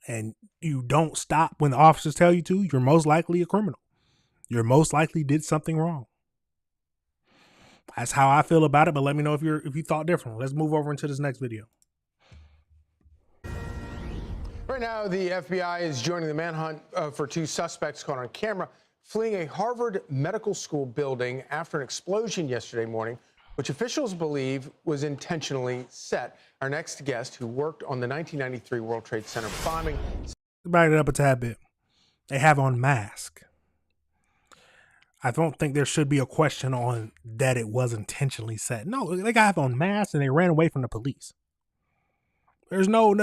and you don't stop when the officers tell you to, you're most likely a criminal. You're most likely did something wrong. That's how I feel about it, but let me know if you thought differently. Let's move over into this next video. Right now, the FBI is joining the manhunt for 2 suspects caught on camera fleeing a Harvard medical school building after an explosion yesterday morning, which officials believe was intentionally set. Our next guest, who worked on the 1993 World Trade Center bombing. Back it up a tad bit. They have on masks. I don't think there should be a question on that it was intentionally set. No, they got on masks and they ran away from the police. There's no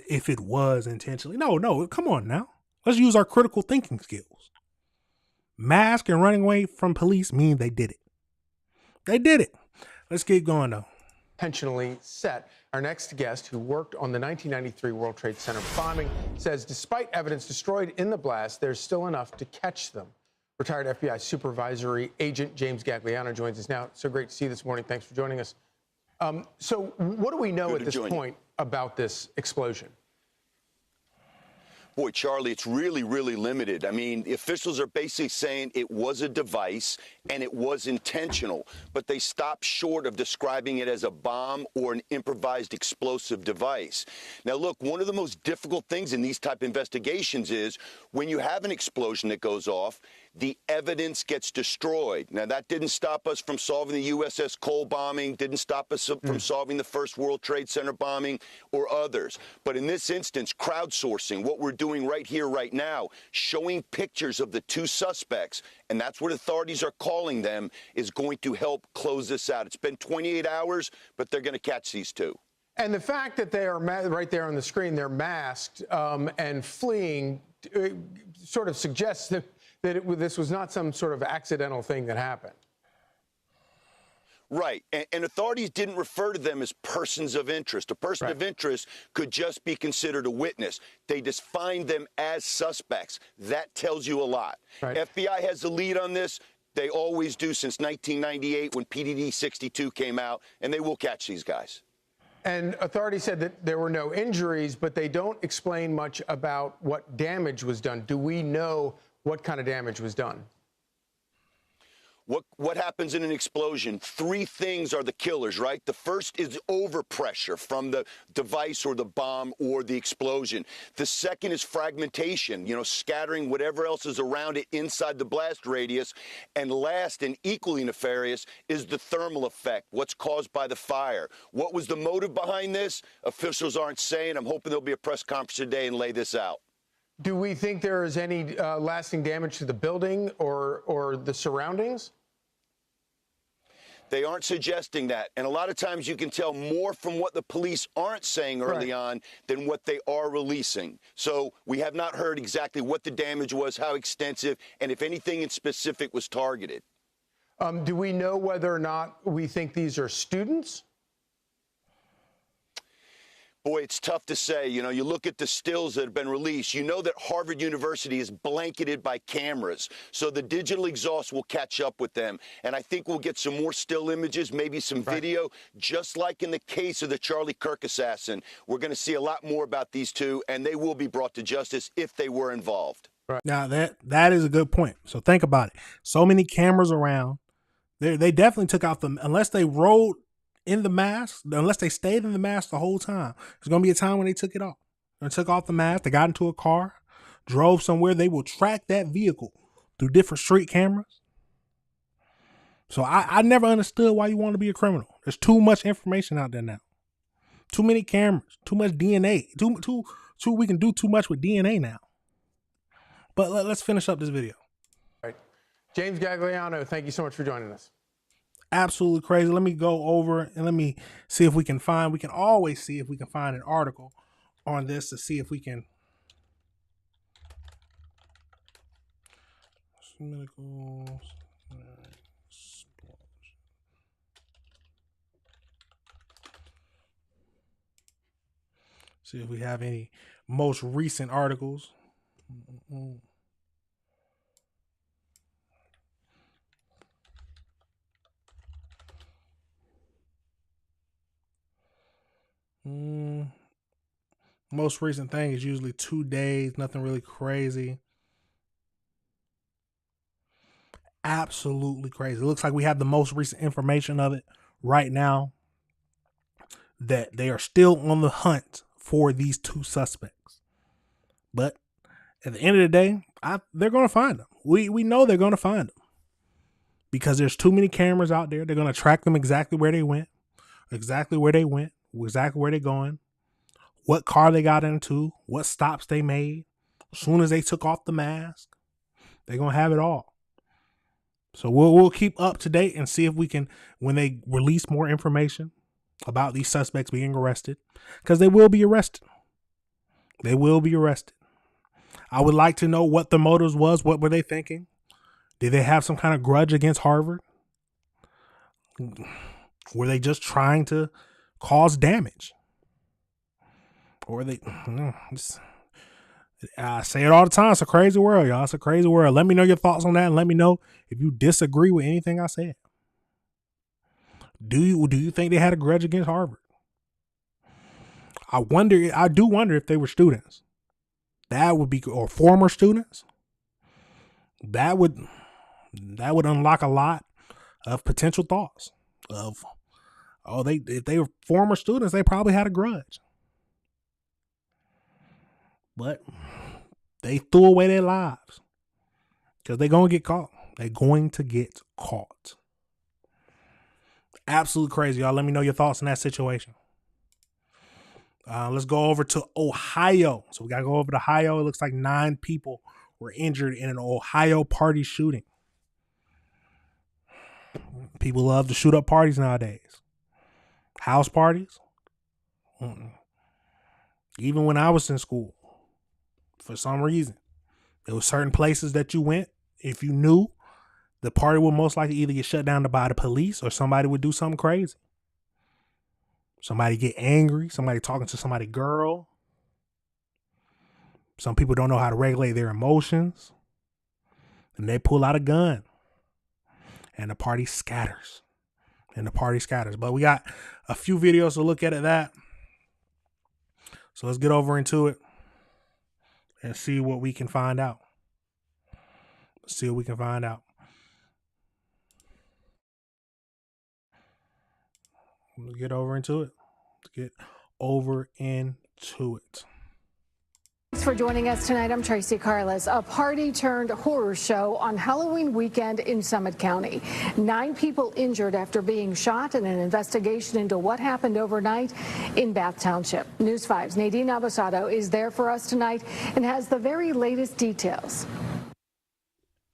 if it was intentionally. No, come on now. Let's use our critical thinking skills. Mask and running away from police mean they did it. They did it. Let's keep going though. Intentionally set. Our next guest, who worked on the 1993 World Trade Center bombing, says despite evidence destroyed in the blast, there's still enough to catch them. Retired FBI supervisory agent James Gagliano joins us now. So great to see you this morning. Thanks for joining us. So what do we know at this point about this explosion? Boy, Charlie, it's really, really limited. I mean, the officials are basically saying it was a device and it was intentional, but they stopped short of describing it as a bomb or an improvised explosive device. Now, look, one of the most difficult things in these type of investigations is when you have an explosion that goes off, the evidence gets destroyed. Now, that didn't stop us from solving the USS Cole bombing, didn't stop us from solving the first World Trade Center bombing or others. But in this instance, crowdsourcing, what we're doing right here, right now, showing pictures of the two suspects, and that's what authorities are calling them, is going to help close this out. It's been 28 hours, but they're going to catch these two. And the fact that they are right there on the screen, they're masked and fleeing, sort of suggests that this was not some sort of accidental thing that happened. Right. And authorities didn't refer to them as persons of interest. A person of interest could just be considered a witness. They defined them as suspects. That tells you a lot. FBI has the lead on this. They always do since 1998 when PDD 62 came out, and they will catch these guys. And authorities said that there were no injuries, but they don't explain much about what damage was done. Do we know what kind of damage was done? What happens in an explosion? Three things are the killers, right? The first is overpressure from the device or the bomb or the explosion. The second is fragmentation, scattering whatever else is around it inside the blast radius. And last, and equally nefarious, is the thermal effect, what's caused by the fire. What was the motive behind this? Officials aren't saying. I'm hoping there'll be a press conference today and lay this out. Do we think there is any lasting damage to the building or the surroundings? They aren't suggesting that. And a lot of times you can tell more from what the police aren't saying early on than what they are releasing. So we have not heard exactly what the damage was, how extensive, and if anything in specific was targeted. Do we know whether or not we think these are students? Boy, it's tough to say. You look at the stills that have been released. You know that Harvard University is blanketed by cameras. So the digital exhaust will catch up with them. And I think we'll get some more still images, maybe some video, just like in the case of the Charlie Kirk assassin. We're going to see a lot more about these two, and they will be brought to justice if they were involved. Now, that is a good point. So think about it. So many cameras around. They definitely took out unless they rode in the mask, unless they stayed in the mask the whole time. There's going to be a time when they took it off. They took off the mask, they got into a car, drove somewhere. They will track that vehicle through different street cameras. So I never understood why you want to be a criminal. There's too much information out there now. Too many cameras, too much DNA. We can do too much with DNA now. But let's finish up this video. All right. James Gagliano, thank you so much for joining us. Absolutely crazy. Let me go over and let me see if we can always see if we can find an article on this to see if we can. See if we have any most recent articles. Most recent thing is usually 2 days, nothing really crazy. Absolutely crazy. It looks like we have the most recent information of it right now, that they are still on the hunt for these two suspects. But At the end of the day, they're going to find them. We know they're going to find them because there's too many cameras out there. They're going to track them exactly where they went, exactly where they're going, what car they got into, what stops they made. As soon as they took off the mask, they're going to have it all. So we'll keep up to date and see if we can, when they release more information about these suspects being arrested, because they will be arrested. They will be arrested. I would like to know what the motives was. What were they thinking? Did they have some kind of grudge against Harvard? Were they just trying to cause damage? Or they... I say it all the time. It's a crazy world, y'all. It's a crazy world. Let me know your thoughts on that, and let me know if you disagree with anything I said. Do you think they had a grudge against Harvard? I do wonder if they were students. That would be, or former students. That would unlock a lot of potential thoughts of, if they were former students, they probably had a grudge. But they threw away their lives because they're going to get caught. They're going to get caught. Absolutely crazy, y'all. Let me know your thoughts on that situation. Let's go over to Ohio. So we got to go over to Ohio. It looks like 9 people were injured in an Ohio party shooting. People love to shoot up parties nowadays. House parties. Even when I was in school, for some reason, there were certain places that you went. If you knew, the party would most likely either get shut down by the police or somebody would do something crazy. Somebody get angry. Somebody talking to somebody girl. Some people don't know how to regulate their emotions. And they pull out a gun. And the party scatters. But we got a few videos to look at that. So let's get over into it and see what we can find out. Let's get over into it. Thanks for joining us tonight. I'm Tracy Carlos. A party turned horror show on Halloween weekend in Summit County. 9 people injured after being shot in an investigation into what happened overnight in Bath Township. News 5's Nadine Abasado is there for us tonight and has the very latest details.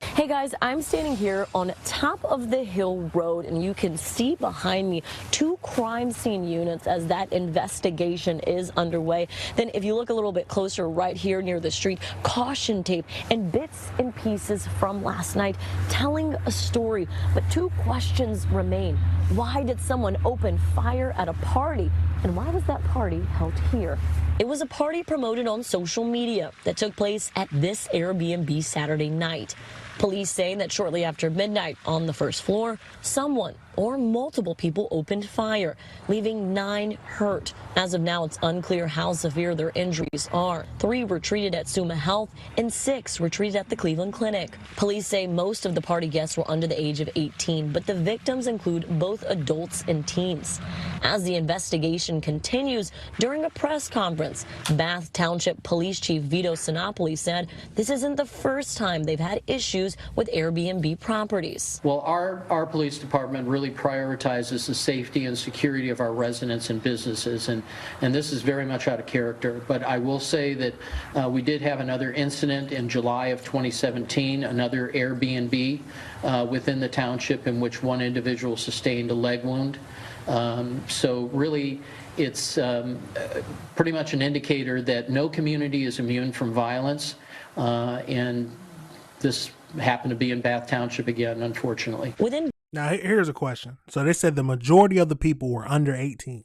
Hey guys, I'm standing here on top of the Hill Road, and you can see behind me 2 crime scene units as that investigation is underway. Then if you look a little bit closer right here near the street, caution tape and bits and pieces from last night telling a story. But 2 questions remain. Why did someone open fire at a party? And why was that party held here? It was a party promoted on social media that took place at this Airbnb Saturday night. Police saying that shortly after midnight on the first floor, someone or multiple people opened fire, leaving 9 hurt. As of now, it's unclear how severe their injuries are. 3 were treated at Summa Health and 6 were treated at the Cleveland Clinic. Police say most of the party guests were under the age of 18, but the victims include both adults and teens. As the investigation continues, during a press conference, Bath Township Police Chief Vito Sinopoli said this isn't the first time they've had issues with Airbnb properties. Well, our police department really prioritizes the safety and security of our residents and businesses, and this is very much out of character. But I will say that we did have another incident in July of 2017, another Airbnb within the township in which one individual sustained a leg wound. So really, it's pretty much an indicator that no community is immune from violence, and this happened to be in Bath Township again, unfortunately. Now, here's a question. So they said the majority of the people were under 18,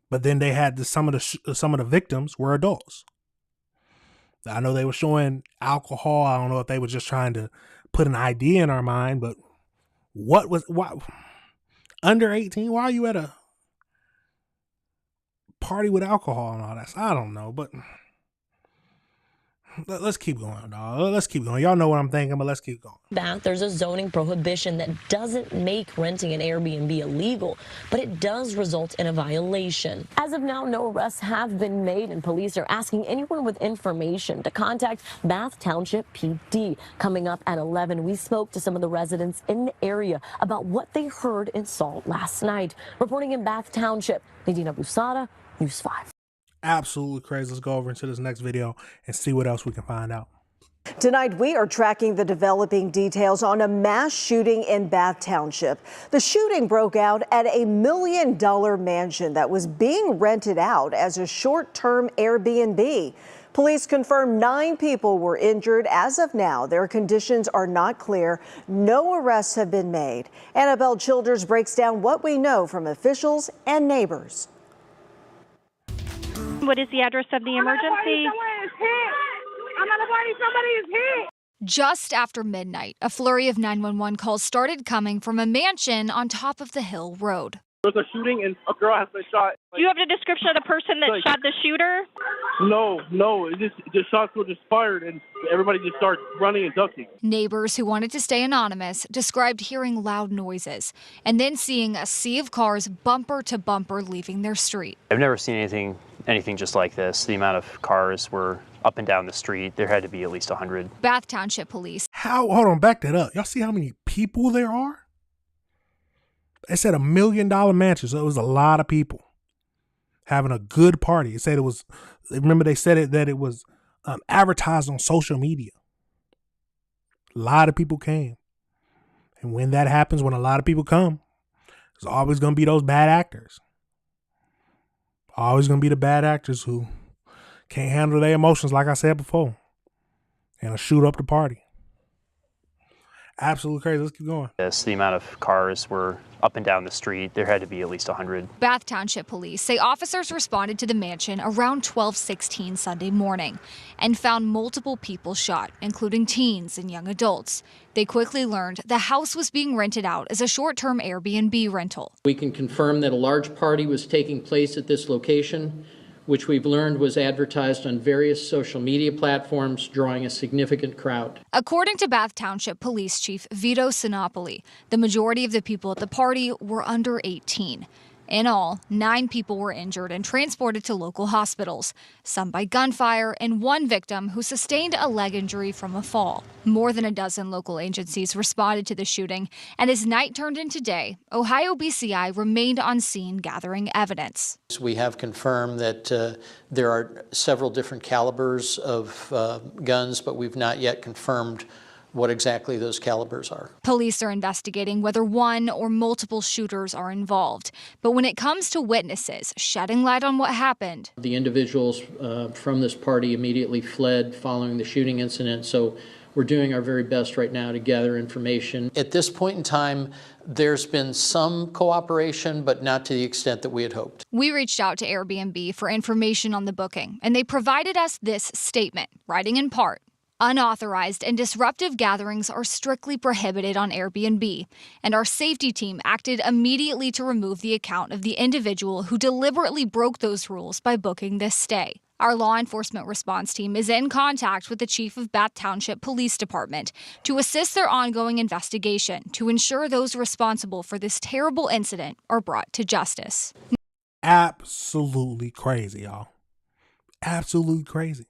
but then they had some of the victims were adults. I know they were showing alcohol. I don't know if they were just trying to put an idea in our mind, but why under 18? Why are you at a party with alcohol and all that? I don't know, but Let's keep going, dog. Let's keep going. Y'all know what I'm thinking, but let's keep going. There's a zoning prohibition that doesn't make renting an Airbnb illegal, but it does result in a violation. As of now, no arrests have been made, and police are asking anyone with information to contact Bath Township PD. Coming up at 11, we spoke to some of the residents in the area about what they heard and saw last night. Reporting in Bath Township, Nadina Busada, News 5. Absolutely crazy. Let's go over into this next video and see what else we can find out. Tonight, we are tracking the developing details on a mass shooting in Bath Township. The shooting broke out at a $1 million mansion that was being rented out as a short-term Airbnb. Police confirmed 9 people were injured. As of now, their conditions are not clear. No arrests have been made. Annabelle Childers breaks down what we know from officials and neighbors. What is the address of the emergency? Somebody is hit. Just after midnight, a flurry of 911 calls started coming from a mansion on top of the Hill Road. There's a shooting and a girl has been shot. Do you have the description of the person that shot the shooter? No. The shots were just fired and everybody just started running and ducking. Neighbors who wanted to stay anonymous described hearing loud noises and then seeing a sea of cars bumper to bumper leaving their street. I've never seen anything just like this. The amount of cars were up and down the street. There had to be at least 100. Bath Township Police. Hold on, back that up. Y'all see how many people there are? They said $1 million mansion, so it was a lot of people having a good party. It said it was, remember they said that it was advertised on social media. A lot of people came. And when that happens, when a lot of people come, there's always going to be those bad actors. Always going to be the bad actors who can't handle their emotions, like I said before, and shoot up the party. Absolutely crazy. Let's keep going. The amount of cars were up and down the street. There had to be at least 100. Bath Township Police say officers responded to the mansion around 12:16 Sunday morning and found multiple people shot, including teens and young adults. They quickly learned the house was being rented out as a short-term Airbnb rental. We can confirm that a large party was taking place at this location, which we've learned was advertised on various social media platforms, drawing a significant crowd. According to Bath Township Police Chief Vito Sinopoli, the majority of the people at the party were under 18. In all, 9 people were injured and transported to local hospitals, some by gunfire and one victim who sustained a leg injury from a fall. More than a dozen local agencies responded to the shooting, and as night turned into day, Ohio BCI remained on scene gathering evidence. We have confirmed that there are several different calibers of guns, but we've not yet confirmed what exactly those calibers are. Police are investigating whether one or multiple shooters are involved. But when it comes to witnesses shedding light on what happened, the individuals from this party immediately fled following the shooting incident, so we're doing our very best right now to gather information. At this point in time, there's been some cooperation, but not to the extent that we had hoped. We reached out to Airbnb for information on the booking, and they provided us this statement, writing in part, "Unauthorized and disruptive gatherings are strictly prohibited on Airbnb, and our safety team acted immediately to remove the account of the individual who deliberately broke those rules by booking this stay." Our law enforcement response team is in contact with the chief of Bath Township Police Department to assist their ongoing investigation to ensure those responsible for this terrible incident are brought to justice. Absolutely crazy, y'all. Absolutely crazy.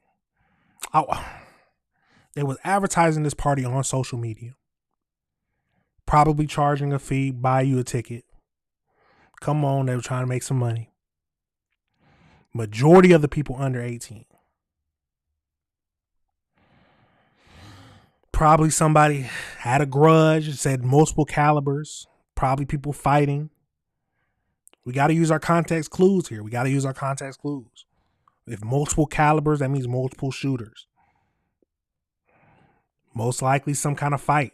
They was advertising this party on social media. Probably charging a fee, buy you a ticket. Come on, they were trying to make some money. Majority of the people under 18. Probably somebody had a grudge, said multiple calibers. Probably people fighting. We got to use our context clues here. If multiple calibers, that means multiple shooters. Most likely some kind of fight.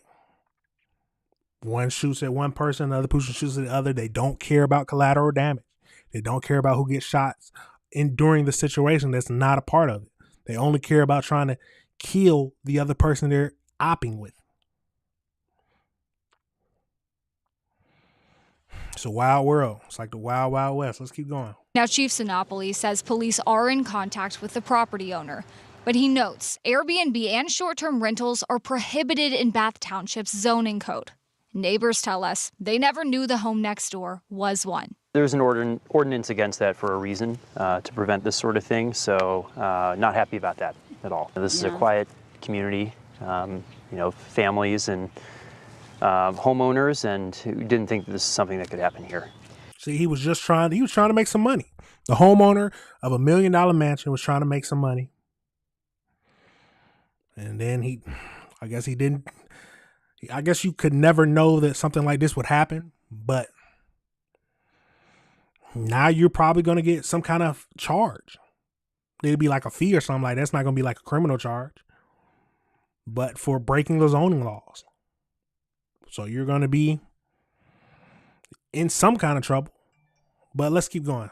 One shoots at one person, the other person shoots at the other. They don't care about collateral damage. They don't care about who gets shot during the situation. That's not a part of it. They only care about trying to kill the other person they're opping with. It's a wild world. It's like the wild, wild west. Let's keep going. Now, Chief Sinopoli says police are in contact with the property owner, But he notes Airbnb and short-term rentals are prohibited in Bath Township's zoning code. Neighbors tell us they never knew the home next door was one. There's an ordinance against that for a reason, to prevent this sort of thing, so not happy about that at all. This is a quiet community, families and homeowners, and we didn't think this is something that could happen here. See, he was trying to make some money. The homeowner of $1 million mansion was trying to make some money. And then I guess you could never know that something like this would happen, but now you're probably going to get some kind of charge. It'd be like a fee or something like that. It's not going to be like a criminal charge, but for breaking the zoning laws. So you're going to be in some kind of trouble, but let's keep going.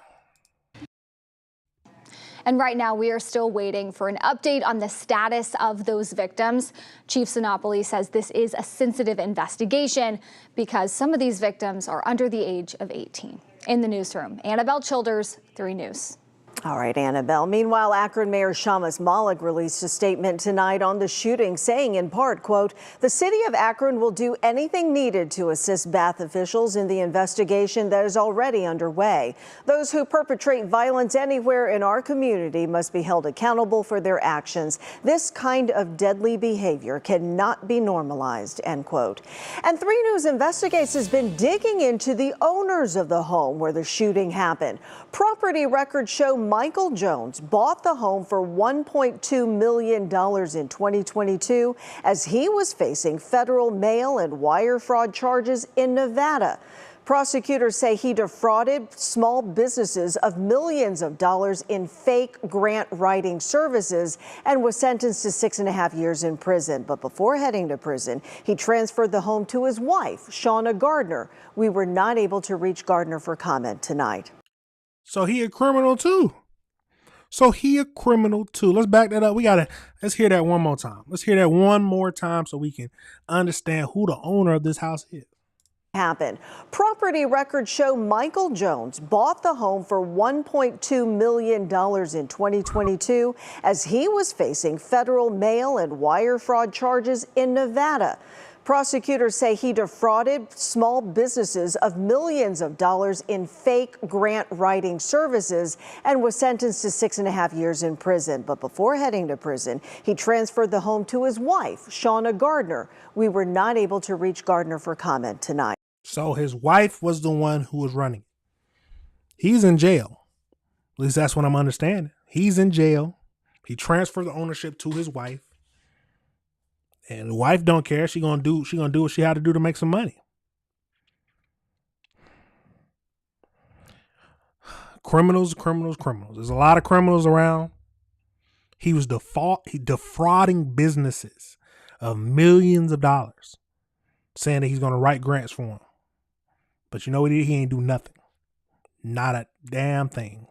And right now, we are still waiting for an update on the status of those victims. Chief Sinopoli says this is a sensitive investigation because some of these victims are under the age of 18. In the newsroom, Annabelle Childers, 3 News. All right, Annabelle. Meanwhile, Akron Mayor Shamus Malik released a statement tonight on the shooting, saying in part, quote, "The city of Akron will do anything needed to assist Bath officials in the investigation that is already underway. Those who perpetrate violence anywhere in our community must be held accountable for their actions. This kind of deadly behavior cannot be normalized," end quote. And 3 News Investigates has been digging into the owners of the home where the shooting happened. Property records show Michael Jones bought the home for $1.2 million in 2022 as he was facing federal mail and wire fraud charges in Nevada. Prosecutors say he defrauded small businesses of millions of dollars in fake grant writing services and was sentenced to 6.5 years in prison. But before heading to prison, he transferred the home to his wife, Shauna Gardner. We were not able to reach Gardner for comment tonight. So he a criminal too. Let's back that up. Let's hear that one more time. Let's hear that one more time so we can understand who the owner of this house is. Happened. Property records show Michael Jones bought the home for $1.2 million in 2022 as he was facing federal mail and wire fraud charges in Nevada. Prosecutors say he defrauded small businesses of millions of dollars in fake grant writing services and was sentenced to 6.5 years in prison. But before heading to prison, he transferred the home to his wife, Shauna Gardner. We were not able to reach Gardner for comment tonight. So his wife was the one who was running. He's in jail. At least that's what I'm understanding. He's in jail. He transferred the ownership to his wife. And the wife don't care. She gonna do what she had to do to make some money. Criminals. There's a lot of criminals around. He was defrauding businesses of millions of dollars, saying that he's gonna write grants for them. But you know what? He ain't do nothing. Not a damn thing.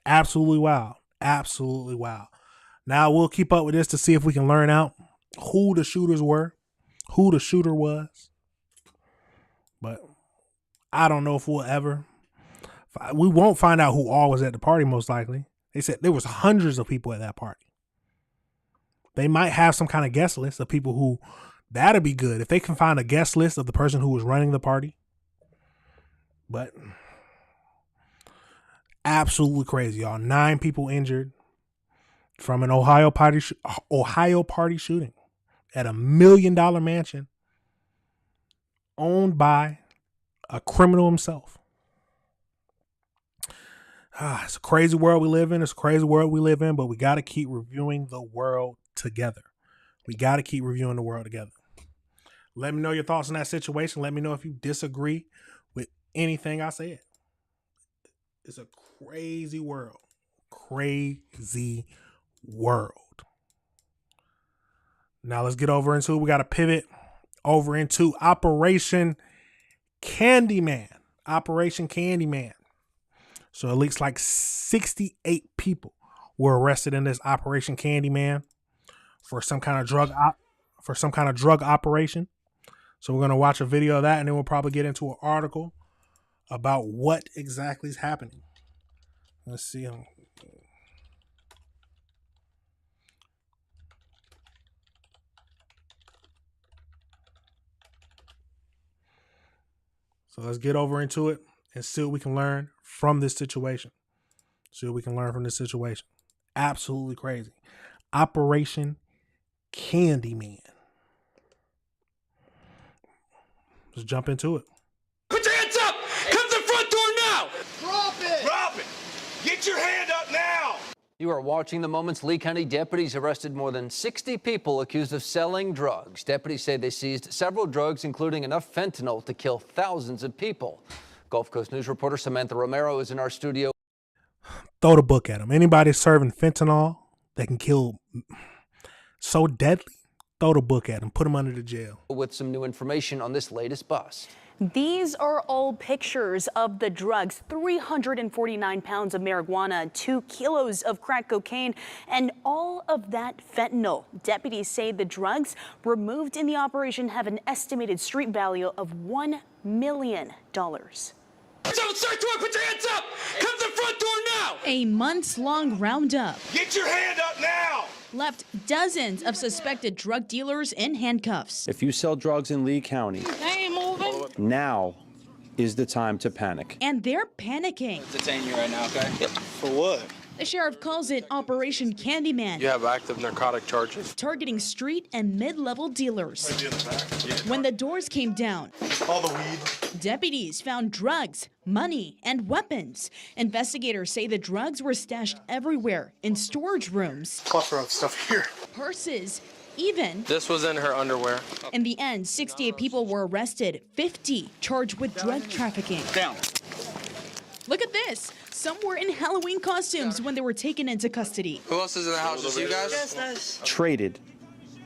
Absolutely wild. Absolutely wild. Now we'll keep up with this to see if we can learn out who the shooters were, who the shooter was. But I don't know if we won't find out who all was at the party, most likely. They said there was hundreds of people at that party. They might have some kind of guest list of people who, that'd be good if they can find a guest list of the person who was running the party. But absolutely crazy, y'all. 9 people injured from an Ohio party shooting at $1 million mansion owned by a criminal himself. It's a crazy world we live in. But we got to keep reviewing the world together. Let me know your thoughts on that situation. Let me know if you disagree with anything I said. It's a crazy world. Now let's get we got to pivot over into Operation Candyman. So it looks like 68 people were arrested in this Operation Candyman for some kind of drug operation. So we're going to watch a video of that, and then we'll probably get into an article about what exactly is happening. Let's see. So let's get over into it and see what we can learn from this situation. Absolutely crazy. Operation Candyman. Let's jump into it. Put your hands up! Come to the front door now! Drop it! Drop it! Get your hand up now! You are watching the moments Lee County deputies arrested more than 60 people accused of selling drugs. Deputies say they seized several drugs, including enough fentanyl to kill thousands of people. Gulf Coast News reporter Samantha Romero is in our studio. Throw the book at them. Anybody serving fentanyl that can kill so deadly, throw the book at them. Put them under the jail. With some new information on this latest bust. These are all pictures of the drugs: 349 pounds of marijuana, 2 kilos of crack cocaine, and all of that fentanyl. Deputies say the drugs removed in the operation have an estimated street value of $1 million. Search warrant, put your hands up! Come to the front door now! A months-long roundup Get your hand up now! left dozens of suspected drug dealers in handcuffs. If you sell drugs in Lee County, They ain't moving. now is the time to panic. And they're panicking. Detain you right now, okay? For what? The sheriff calls it Operation Candyman. You have active narcotic charges. Targeting street and mid-level dealers. When the doors came down, All the weed. deputies found drugs, money, and weapons. Investigators say the drugs were stashed everywhere in storage rooms, Plethora of stuff here. purses, even. This was in her underwear. In the end, 68 people were arrested, 50 charged with drug trafficking. Down. Look at this. Some were in Halloween costumes when they were taken into custody. Who else is in the house? Just you guys? Traded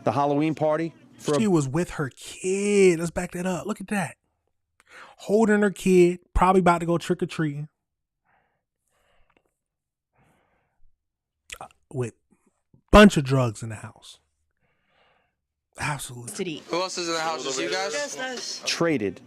the Halloween party for She was with her kid. Let's back that up. Look at that. Holding her kid, probably about to go trick-or-treating. With a bunch of drugs in the house. Absolutely. Who else is in the house? Just you guys? traded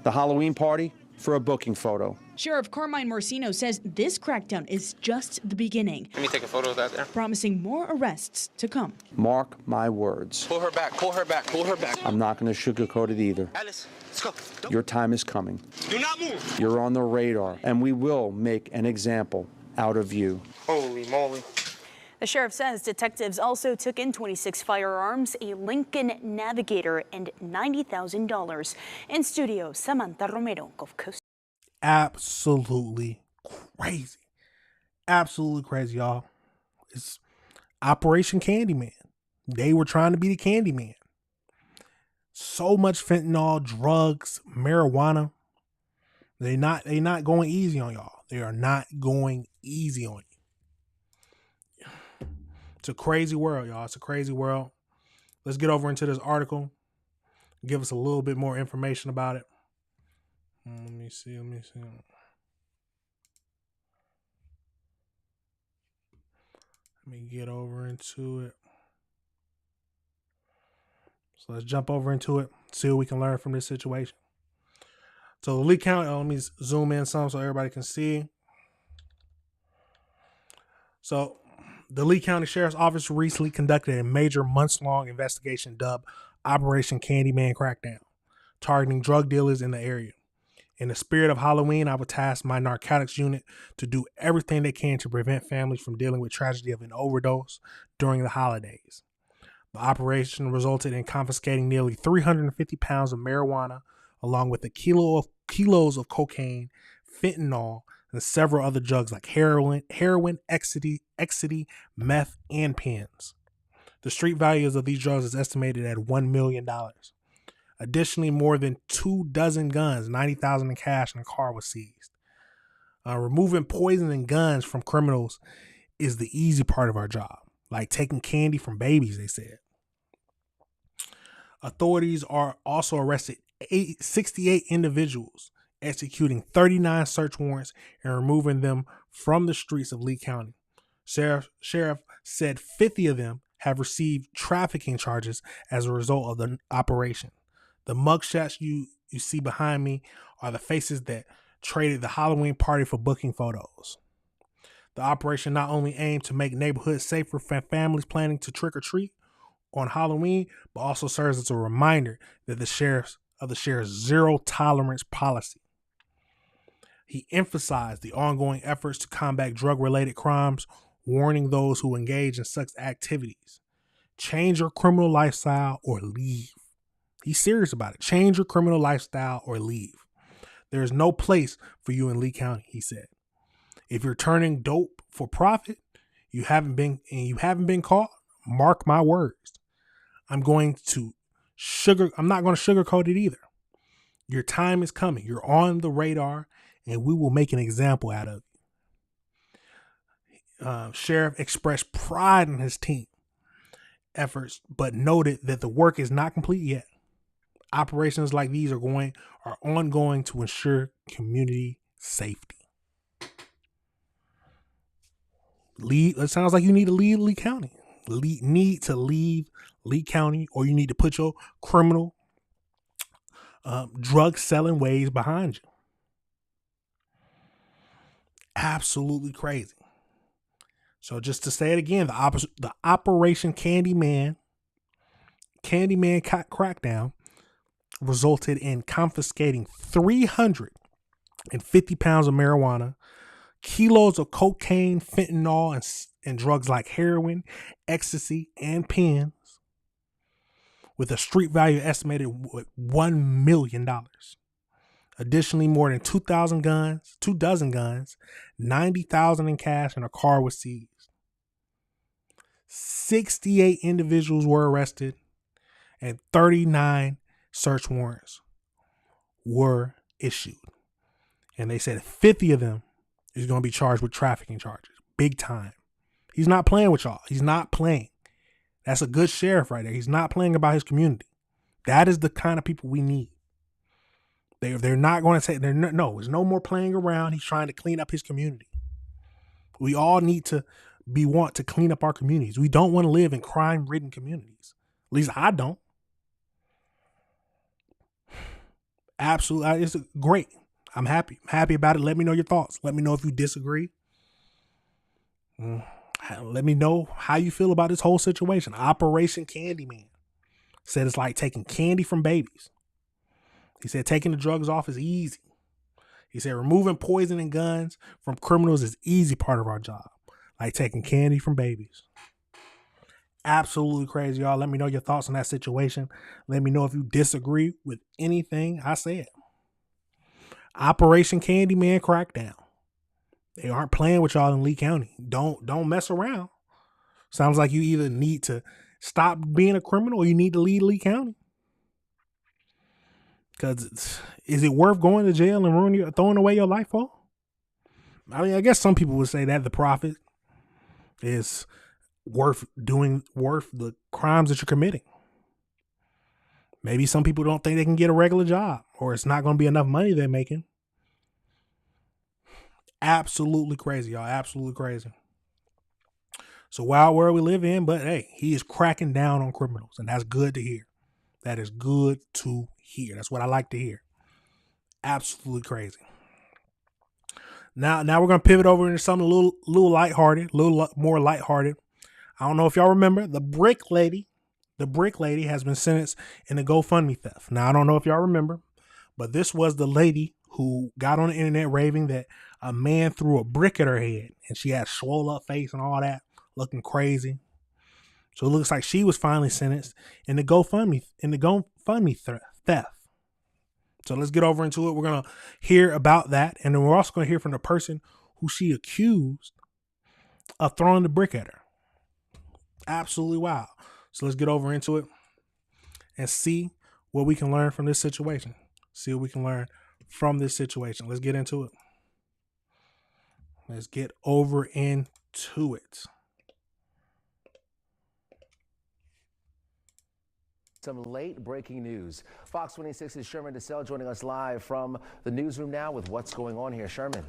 the Halloween party for a booking photo. Sheriff Carmine Morcino says this crackdown is just the beginning, Let me take a photo of that there. promising more arrests to come. Mark my words. Pull her back, pull her back, pull her back. I'm not going to sugarcoat it either. Alice, let's go. Your time is coming. Do not move. You're on the radar, and we will make an example out of you. Holy moly. The sheriff says detectives also took in 26 firearms, a Lincoln Navigator, and $90,000. In studio, Samantha Romero, Gulf Coast. Absolutely crazy. Absolutely crazy, y'all. It's Operation Candyman. They were trying to be the Candyman. So much fentanyl, drugs, marijuana. They're not going easy on y'all. They are not going easy on you. It's a crazy world, y'all. It's a crazy world. Let's get over into this article. Give us a little bit more information about it. Let me see. Let me get over into it. So let's jump over into it. See what we can learn from this situation. So Lee County, let me zoom in some so everybody can see. So the Lee County Sheriff's Office recently conducted a major months-long investigation dubbed Operation Candyman Crackdown, targeting drug dealers in the area. In the spirit of Halloween, I would task my narcotics unit to do everything they can to prevent families from dealing with tragedy of an overdose during the holidays. The operation resulted in confiscating nearly 350 pounds of marijuana, along with kilos of cocaine, fentanyl, and several other drugs like heroin, ecstasy, meth, and pens. The street values of these drugs is estimated at $1 million. Additionally, more than 24 guns, $90,000 in cash, and a car was seized. Removing poison and guns from criminals is the easy part of our job, like taking candy from babies, they said. Authorities are also arrested 68 individuals, executing 39 search warrants and removing them from the streets of Lee County. Sheriff said 50 of them have received trafficking charges as a result of the operation. The mugshots you see behind me are the faces that traded the Halloween party for booking photos. The operation not only aimed to make neighborhoods safer for families planning to trick or treat on Halloween, but also serves as a reminder that the sheriff's of the sheriff's zero-tolerance policy. He emphasized the ongoing efforts to combat drug-related crimes, warning those who engage in such activities. Change your criminal lifestyle or leave. He's serious about it. Change your criminal lifestyle or leave. There is no place for you in Lee County, he said. If you're turning dope for profit, you haven't been caught, mark my words. I'm not going to sugarcoat it either. Your time is coming. You're on the radar, and we will make an example out of you. Sheriff expressed pride in his team efforts, but noted that the work is not complete yet. Operations like these are ongoing to ensure community safety. It sounds like you need to leave Lee County. Need to leave Lee County, or you need to put your criminal drug selling ways behind you. Absolutely crazy. So just to say it again, the Operation Candyman crackdown resulted in confiscating 350 pounds of marijuana, kilos of cocaine, fentanyl, and drugs like heroin, ecstasy, and pens, with a street value estimated at $1 million. Additionally, more than 2 dozen guns, 90,000 in cash, and a car was seized. 68 individuals were arrested, and 39 search warrants were issued. And they said 50 of them is going to be charged with trafficking charges. Big time. He's not playing with y'all. He's not playing. That's a good sheriff right there. He's not playing about his community. That is the kind of people we need. They're not going to say, no, there's no more playing around. He's trying to clean up his community. We all need to want to clean up our communities. We don't want to live in crime-ridden communities. At least I don't. Absolutely. It's great. I'm happy. I'm happy about it. Let me know your thoughts. Let me know if you disagree. Let me know how you feel about this whole situation. Operation Candyman said it's like taking candy from babies. He said taking the drugs off is easy. He said removing poison and guns from criminals is easy part of our job. Like taking candy from babies. Absolutely crazy, y'all. Let me know your thoughts on that situation. Let me know if you disagree with anything I said. Operation Candyman crackdown. They aren't playing with y'all in Lee County. Don't mess around. Sounds like you either need to stop being a criminal or you need to leave Lee County. Because is it worth going to jail and throwing away your life for? I mean, I guess some people would say that the profit is worth the crimes that you're committing. Maybe some people don't think they can get a regular job, or it's not going to be enough money they're making. Absolutely crazy, y'all. Absolutely crazy. So wild world we live in, but hey, he is cracking down on criminals, and that's good to hear. That is good to hear. That's what I like to hear. Absolutely crazy. Now we're going to pivot over into something a little lighthearted, a little more lighthearted. I don't know if y'all remember the brick lady. The brick lady has been sentenced in a GoFundMe theft. Now, I don't know if y'all remember, but this was the lady who got on the internet raving that a man threw a brick at her head and she had swole up face and all that, looking crazy. So it looks like she was finally sentenced in the GoFundMe theft. So let's get over into it. We're going to hear about that. And then we're also going to hear from the person who she accused of throwing the brick at her. Absolutely wild. So let's get over into it and see what we can learn from this situation. See what we can learn from this situation. Let's get into it. Let's get over into it. Some late breaking news. Fox 26's Sherman DeSalle joining us live from the newsroom now with what's going on here. Sherman.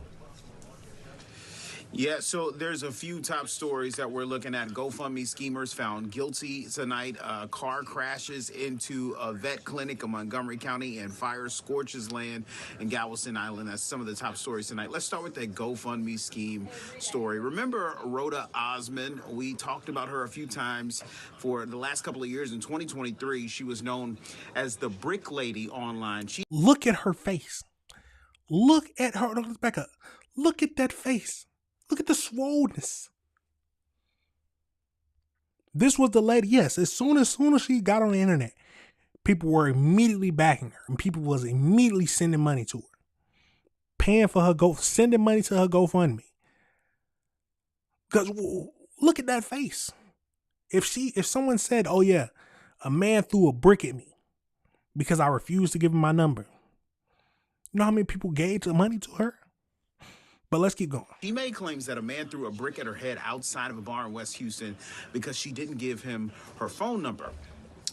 Yeah, so there's a few top stories that we're looking at. GoFundMe schemers found guilty tonight. Car crashes into a vet clinic in Montgomery County, and fire scorches land in Galveston Island. That's some of the top stories tonight. Let's start with the GoFundMe scheme story. Remember Rhoda Osman? We talked about her a few times for the last couple of years. In 2023, she was known as the Brick Lady online. Look at her face. Look at her. Let's back up. Look at that face. Look at the swollenness. This was the lady. Yes, as soon as she got on the internet, people were immediately backing her, and people was immediately sending money to her, paying for her sending money to her GoFundMe. Because look at that face. If someone said, "Oh yeah, a man threw a brick at me because I refused to give him my number," you know how many people gave the money to her? But let's keep going. She made claims that a man threw a brick at her head outside of a bar in West Houston because she didn't give him her phone number.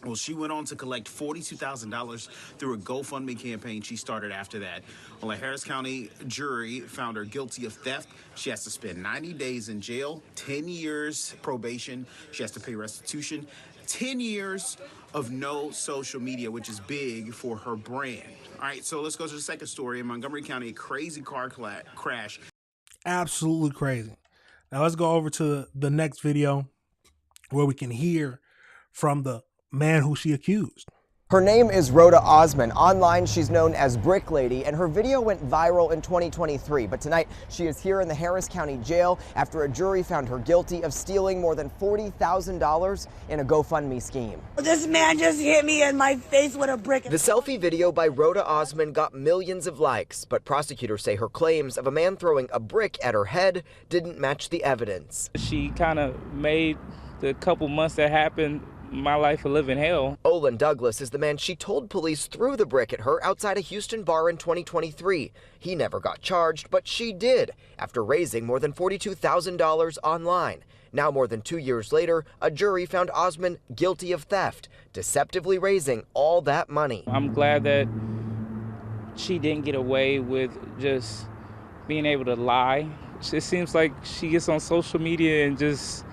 Well, she went on to collect $42,000 through a GoFundMe campaign she started after that. Well, a Harris County jury found her guilty of theft. She has to spend 90 days in jail, 10 years probation. She has to pay restitution, 10 years of no social media, which is big for her brand. All right, so let's go to the second story. In Montgomery County, a crazy car crash. Absolutely crazy. Now let's go over to the next video where we can hear from the man who she accused. Her name is Rhoda Osman. Online, she's known as Brick Lady, and her video went viral in 2023. But tonight, she is here in the Harris County Jail after a jury found her guilty of stealing more than $40,000 in a GoFundMe scheme. This man just hit me in my face with a brick. The selfie video by Rhoda Osman got millions of likes, but prosecutors say her claims of a man throwing a brick at her head didn't match the evidence. She kind of made the couple months that happened my life a living hell. Olin Douglas is the man she told police threw the brick at her outside a Houston bar in 2023. He never got charged, but she did, after raising more than $42,000 online. Now, more than 2 years later, a jury found Osman guilty of theft, deceptively raising all that money. I'm glad that she didn't get away with just being able to lie. It seems like she gets on social media and just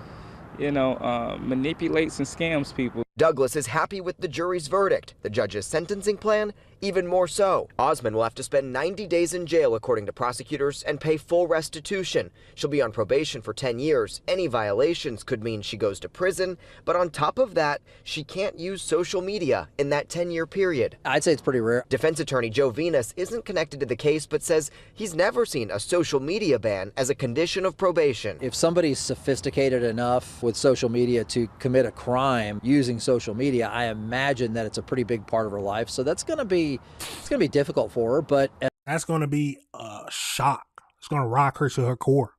manipulates and scams people. Douglas is happy with the jury's verdict. The judge's sentencing plan, even more so. Osman will have to spend 90 days in jail, according to prosecutors, and pay full restitution. She'll be on probation for 10 years. Any violations could mean she goes to prison. But on top of that, she can't use social media in that 10-year period. I'd say it's pretty rare. Defense attorney Joe Venus isn't connected to the case, but says he's never seen a social media ban as a condition of probation. If somebody's sophisticated enough with social media to commit a crime using social media, I imagine that it's a pretty big part of her life. So it's going to be difficult for her, but that's going to be a shock. It's going to rock her to her core.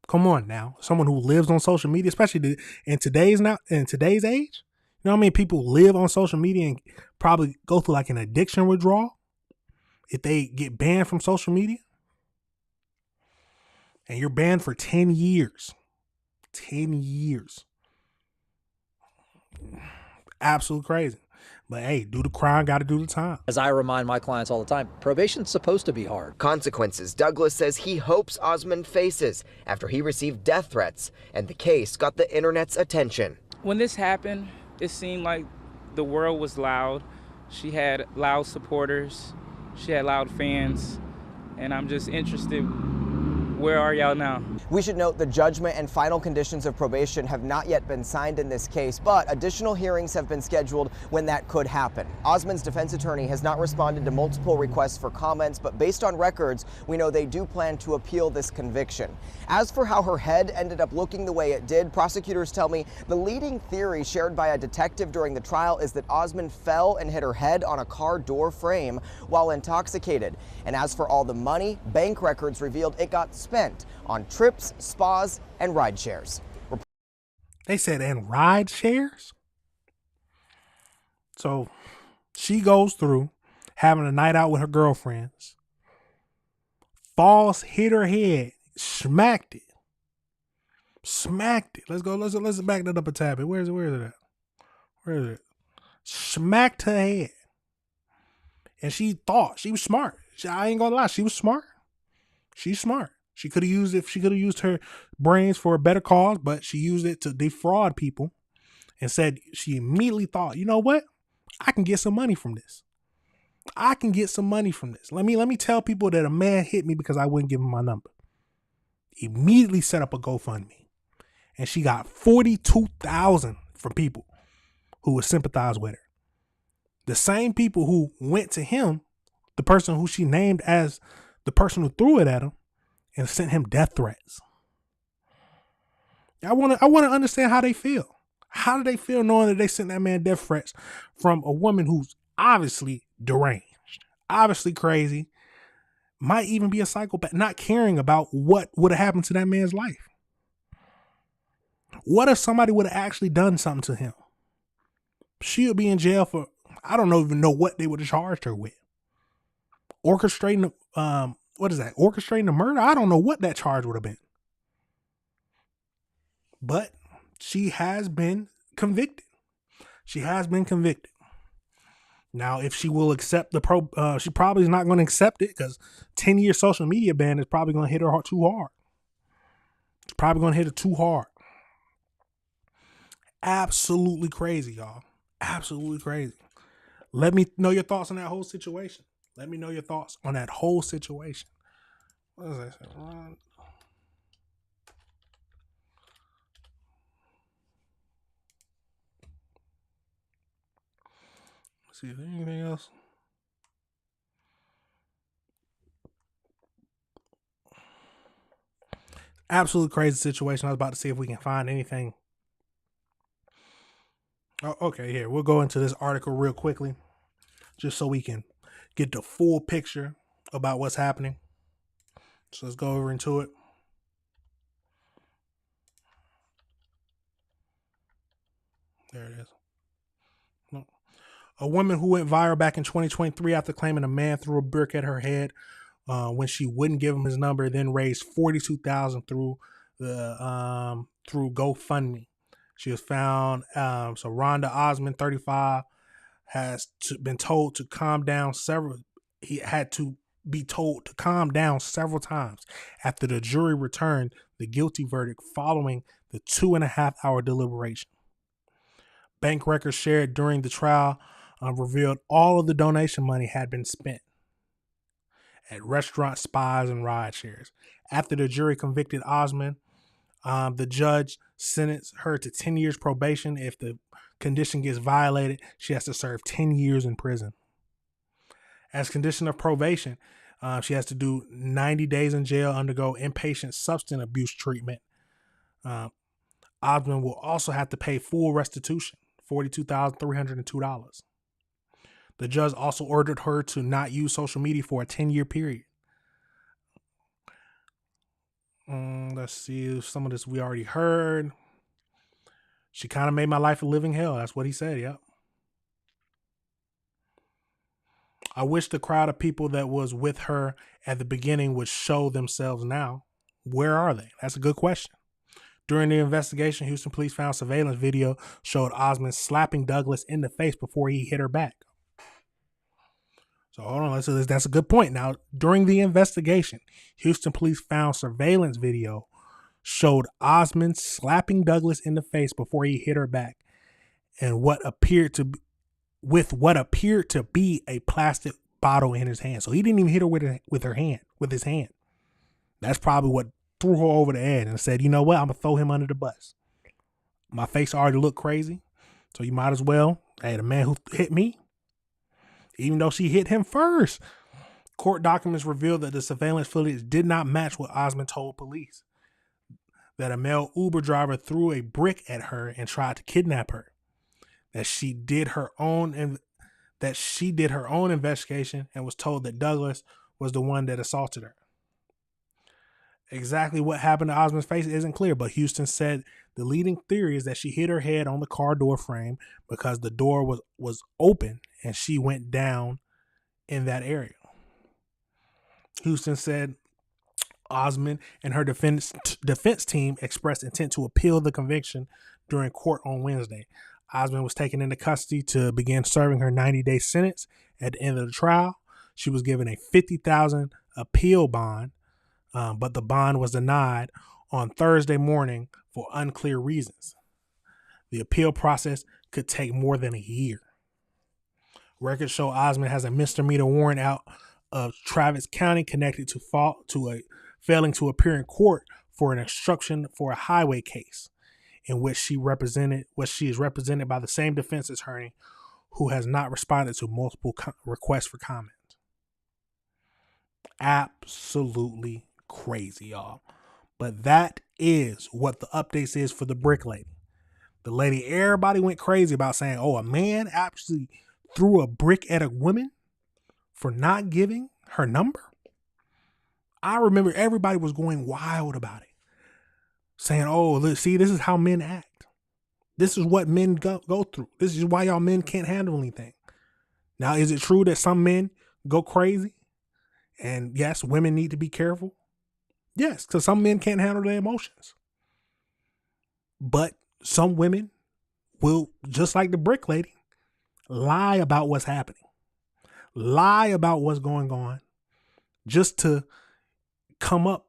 Come on now, someone who lives on social media, especially in today's age, you know how many people live on social media and probably go through like an addiction withdrawal if they get banned from social media, and you're banned for 10 years. 10 years. Absolutely crazy. But hey, do the crime, got to do the time. As I remind my clients all the time, probation's supposed to be hard. Consequences Douglas says he hopes Osman faces after he received death threats, and the case got the internet's attention. When this happened, it seemed like the world was loud. She had loud supporters. She had loud fans. And I'm just interested, where are y'all now? We should note the judgment and final conditions of probation have not yet been signed in this case, but additional hearings have been scheduled when that could happen. Osman's defense attorney has not responded to multiple requests for comments, but based on records, we know they do plan to appeal this conviction. As for how her head ended up looking the way it did, prosecutors tell me the leading theory shared by a detective during the trial is that Osman fell and hit her head on a car door frame while intoxicated. And as for all the money, bank records revealed it got spent on trips, spas, and ride shares. They said, and ride shares? So she goes through having a night out with her girlfriends, falls, hit her head, smacked it. Let's back that up a tad bit. Where is it at? Smacked her head. And she thought she was smart. I ain't gonna lie, she was smart. She's smart. She could have used it. She could have used her brains for a better cause, but she used it to defraud people and said she immediately thought, you know what? I can get some money from this. I can get some money from this. Let me tell people that a man hit me because I wouldn't give him my number. Immediately set up a GoFundMe. And she got $42,000 from people who would sympathize with her. The same people who went to him, the person who she named as the person who threw it at him, and sent him death threats. I want to understand how they feel. How do they feel knowing that they sent that man death threats from a woman who's obviously deranged, obviously crazy, might even be a psychopath, not caring about what would have happened to that man's life? What if somebody would have actually done something to him? She would be in jail for, I don't even know what they would have charged her with. Orchestrating, orchestrating the murder? I don't know what that charge would have been. But she has been convicted. She has been convicted. Now, if she will accept she probably is not going to accept it because 10-year social media ban is probably going to hit her too hard. It's probably going to hit her too hard. Absolutely crazy, y'all. Absolutely crazy. Let me know your thoughts on that whole situation. Let me know your thoughts on that whole situation. What is that? Let's see if there's anything else. Absolutely crazy situation. I was about to see if we can find anything. Oh, okay, here. We'll go into this article real quickly just so we can get the full picture about what's happening. So let's go over into it. There it is. No. A woman who went viral back in 2023 after claiming a man threw a brick at her head when she wouldn't give him his number, then raised $42,000 through GoFundMe. She was found. So Rhonda Osmond, 35, has been told to calm down He had to be told to calm down several times after the jury returned the guilty verdict following the 2.5-hour deliberation. Bank records shared during the trial revealed all of the donation money had been spent at restaurants, spas, and ride shares. After the jury convicted Osmond, the judge sentenced her to 10 years probation. If the condition gets violated, she has to serve 10 years in prison. As condition of probation, she has to do 90 days in jail, undergo inpatient substance abuse treatment. Osmond will also have to pay full restitution, $42,302. The judge also ordered her to not use social media for a 10-year period. Let's see, some of this we already heard. She kind of made my life a living hell. That's what he said, yep. I wish the crowd of people that was with her at the beginning would show themselves now. Where are they? That's a good question. During the investigation, Houston police found surveillance video showed Osmond slapping Douglas in the face before he hit her back. So hold on, that's a good point. Now, during the investigation, Houston police found surveillance video showed Osmond slapping Douglas in the face before he hit her back, and what appeared to be a plastic bottle in his hand. So he didn't even hit her with his hand. That's probably what threw her over the edge and said, you know what, I'm gonna throw him under the bus. My face already looked crazy, so you might as well. Hey, the man who hit me, even though she hit him first. Court documents revealed that the surveillance footage did not match what Osmond told police. That a male Uber driver threw a brick at her and tried to kidnap her. That she did her own investigation and was told that Douglas was the one that assaulted her. Exactly what happened to Osmond's face isn't clear, but Houston said the leading theory is that she hit her head on the car door frame because the door was open and she went down in that area. Houston said Osmond and her defense team expressed intent to appeal the conviction during court on Wednesday. Osmond was taken into custody to begin serving her 90-day sentence. At the end of the trial, she was given a $50,000 appeal bond but the bond was denied on Thursday morning for unclear reasons. The appeal process could take more than a year. Records show Osmond has a misdemeanor warrant out of Travis County connected to failing to appear in court for an obstruction for a highway case, in which she is represented by the same defense attorney who has not responded to multiple requests for comment. Absolutely crazy, y'all. But that is what the updates is for the brick lady. The lady everybody went crazy about, saying, oh, a man actually threw a brick at a woman for not giving her number. I remember everybody was going wild about it, saying, oh, see, this is how men act. This is what men go through. This is why y'all men can't handle anything. Now, is it true that some men go crazy? And yes, women need to be careful. Yes, because some men can't handle their emotions. But some women will, just like the brick lady, lie about what's happening. Lie about what's going on just to come up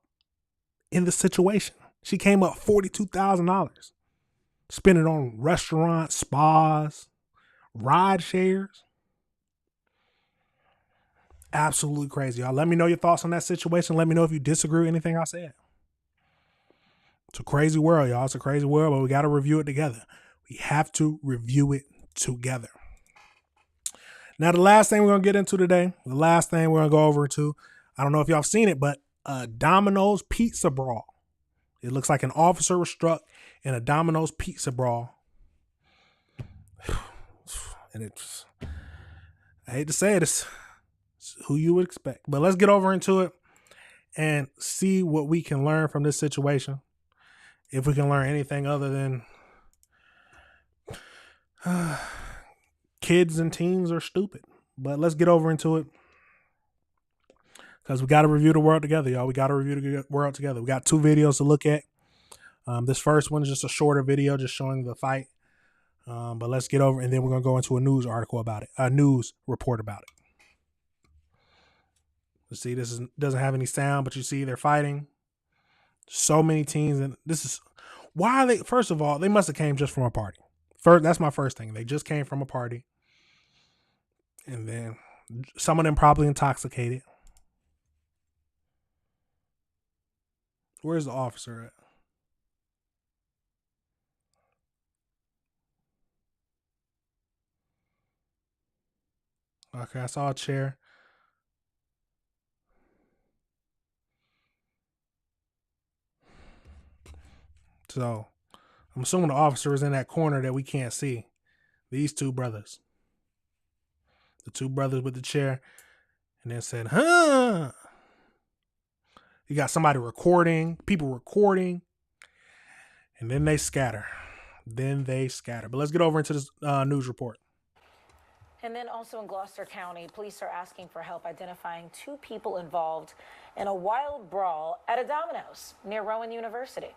in the situation. She came up $42,000. Spent it on restaurants, spas, ride shares. Absolutely crazy, y'all. Let me know your thoughts on that situation. Let me know if you disagree with anything I said. It's a crazy world, y'all. It's a crazy world, but we got to review it together. We have to review it together. Now, the last thing we're going to get into today, the last thing we're going to go over to, I don't know if y'all have seen it, but a Domino's pizza brawl. It looks like an officer was struck in a Domino's pizza brawl. And it's, I hate to say it, it's who you would expect. But let's get over into it and see what we can learn from this situation. If we can learn anything other than kids and teens are stupid. But let's get over into it, because we got to review the world together, y'all. We got to review the world together. We got 2 videos to look at. This first one is just a shorter video, just showing the fight. But let's get over, and then we're going to go into a news article about it, a news report about it. Let's see, this doesn't have any sound, but you see they're fighting. So many teens, and this is why they. First of all, they must have came just from a party. That's my first thing. They just came from a party, and then some of them probably intoxicated. Where's the officer at? Okay, I saw a chair. So I'm assuming the officer is in that corner that we can't see. These 2 brothers. The 2 brothers with the chair. And then said, huh? You got somebody recording, people recording. And then they scatter. But let's get over into this news report. And then also in Gloucester County, police are asking for help identifying 2 people involved in a wild brawl at a Domino's near Rowan University.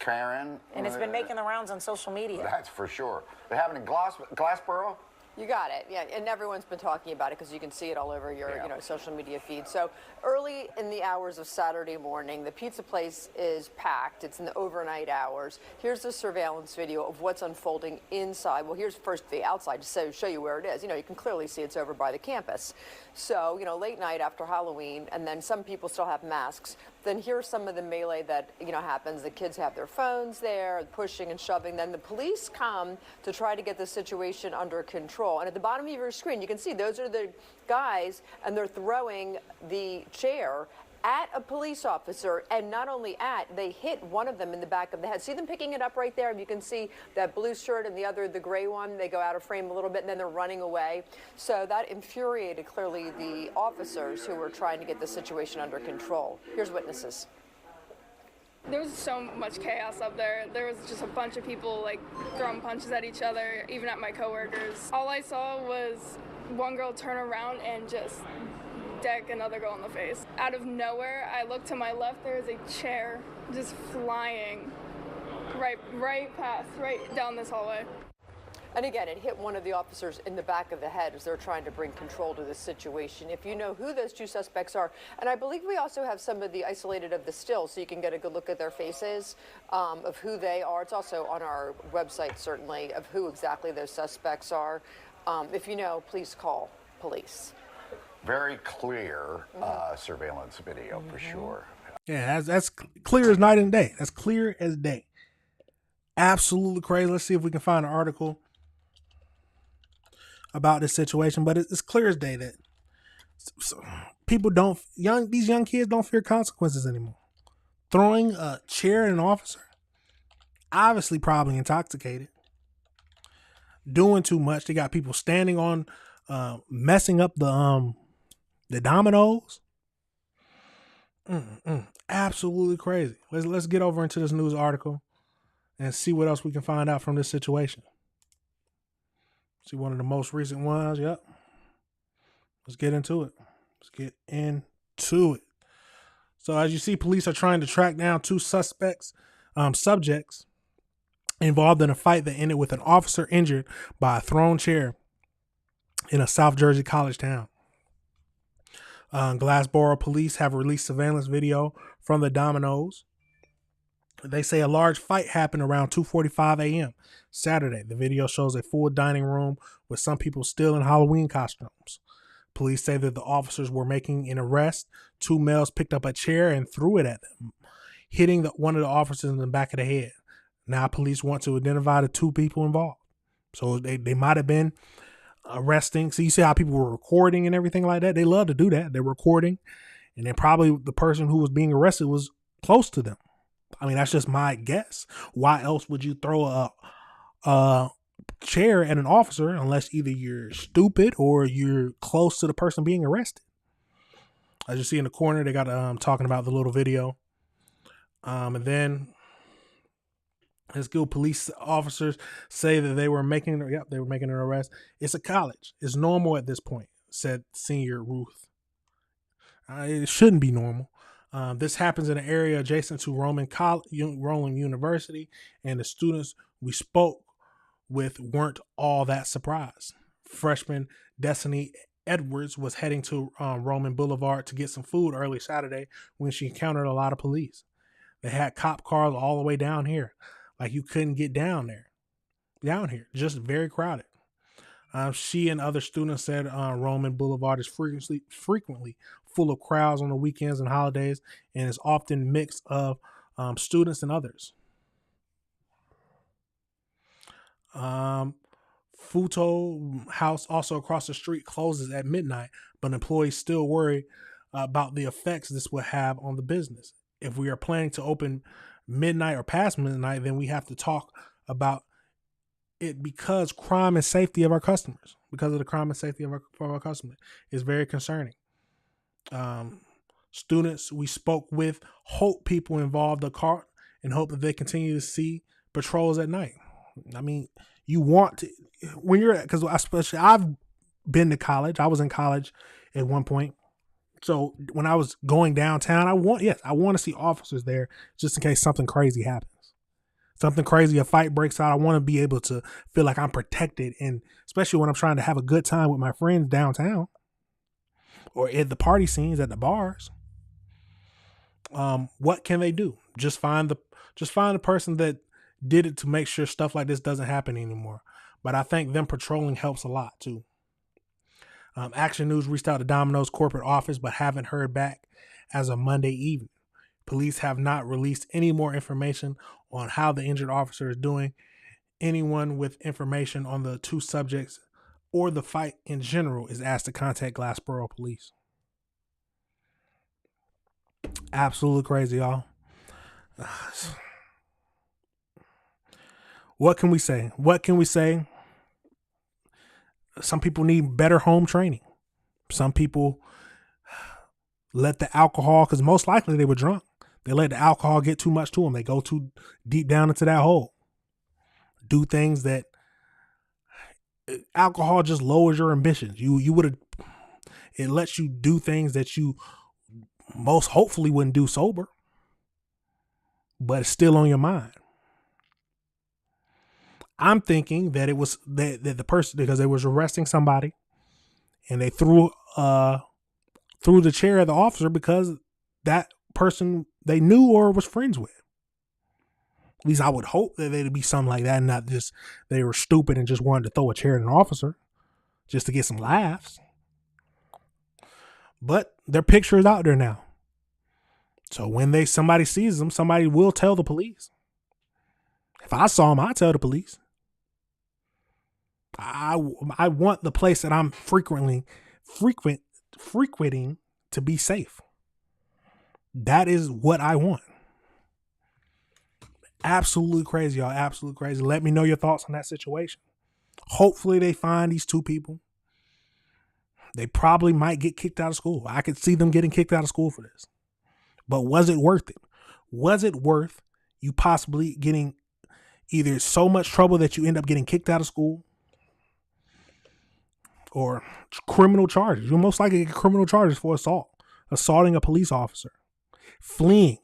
Karen. And it's been making the rounds on social media. That's for sure. They have it in Glassboro? You got it, yeah, and everyone's been talking about it because you can see it all over your, social media feed. So early in the hours of Saturday morning, the pizza place is packed. It's in the overnight hours. Here's the surveillance video of what's unfolding inside. Well, here's first the outside to show you where it is. You can clearly see it's over by the campus. So, late night after Halloween, and then some people still have masks. Then here's some of the melee that, happens. The kids have their phones there, pushing and shoving. Then the police come to try to get the situation under control. And at the bottom of your screen, you can see those are the guys, and they're throwing the chair at a police officer, and not only they hit one of them in the back of the head. See them picking it up right there? You can see that blue shirt and the other, the gray one, they go out of frame a little bit and then they're running away. So that infuriated clearly the officers who were trying to get the situation under control. Here's witnesses. There was so much chaos up there. There was just a bunch of people throwing punches at each other, even at my coworkers. All I saw was one girl turn around and just deck another girl in the face. Out of nowhere, I look to my left, there is a chair just flying right down this hallway. And again, it hit one of the officers in the back of the head as they're trying to bring control to this situation. If you know who those two suspects are, and I believe we also have some of the isolated of the stills, so you can get a good look at their faces, of who they are. It's also on our website, certainly, of who exactly those suspects are. If you know, please call police. Very clear surveillance video for sure. Yeah, that's clear as night and day. That's clear as day. Absolutely crazy. Let's see if we can find an article about this situation, but it's clear as day that people these young kids don't fear consequences anymore. Throwing a chair at an officer, obviously probably intoxicated, doing too much. They got people standing on, messing up the dominoes. Absolutely crazy. Let's get over into this news article and see what else we can find out from this situation. See one of the most recent ones. Yep. Let's get into it. So as you see, police are trying to track down two subjects involved in a fight that ended with an officer injured by a thrown chair in a South Jersey college town. Glassboro police have released surveillance video from the dominoes. They say a large fight happened around 2:45 a.m. Saturday. The video shows a full dining room with some people still in Halloween costumes. Police say that the officers were making an arrest. Two males picked up a chair and threw it at them, hitting one of the officers in the back of the head. Now police want to identify the two people involved. So they might have been arresting. So you see how people were recording and everything like that? They love to do that. They're recording, and then probably the person who was being arrested was close to them. I mean, that's just my guess. Why else would you throw a chair at an officer unless either you're stupid or you're close to the person being arrested? As you see in the corner, they got talking about the little video. And then his good police officers say that they were making an arrest. It's a college. It's normal at this point, said Senior Ruth. It shouldn't be normal. This happens in an area adjacent to Roman University, and the students we spoke with weren't all that surprised. Freshman Destiny Edwards was heading to Roman Boulevard to get some food early Saturday when she encountered a lot of police. They had cop cars all the way down here. Like you couldn't get down here, just very crowded. She and other students said Roman Boulevard is frequently full of crowds on the weekends and holidays, and is often mixed of students and others. Futo House, also across the street, closes at midnight, but employees still worry about the effects this will have on the business. If we are planning to open midnight or past midnight, then we have to talk about it because of the crime and safety of our customers is very concerning. Students we spoke with hope people involved are caught and hope that they continue to see patrols at night. I mean, you want to, when you're, because especially I've been to college. I was in college at one point. So when I was going downtown, I want to see officers there just in case something crazy happens. Something crazy, a fight breaks out. I want to be able to feel like I'm protected, and especially when I'm trying to have a good time with my friends downtown or at the party scenes at the bars. What can they do? Just find the person that did it to make sure stuff like this doesn't happen anymore. But I think them patrolling helps a lot too. Action News reached out to Domino's corporate office, but haven't heard back as of Monday evening. Police have not released any more information on how the injured officer is doing. Anyone with information on the two subjects or the fight in general is asked to contact Glassboro police. Absolutely crazy, y'all. What can we say? Some people need better home training. Some people let the alcohol, because most likely they were drunk. They let the alcohol get too much to them. They go too deep down into that hole. Do things that alcohol just lowers your ambitions. It lets you do things that you most hopefully wouldn't do sober, but it's still on your mind. I'm thinking that it was that the person, because they was arresting somebody and they threw the chair at the officer because that person they knew or was friends with. At least I would hope that it'd be something like that, and not just they were stupid and just wanted to throw a chair at an officer just to get some laughs. But their picture is out there now. So when somebody sees them, somebody will tell the police. If I saw them, I'd tell the police. I want the place that I'm frequenting to be safe. That is what I want. Absolutely crazy, y'all. Absolutely crazy. Let me know your thoughts on that situation. Hopefully they find these two people. They probably might get kicked out of school. I could see them getting kicked out of school for this. But was it worth it? Was it worth you possibly getting either so much trouble that you end up getting kicked out of school, or criminal charges? You'll most likely get criminal charges for assaulting a police officer, fleeing,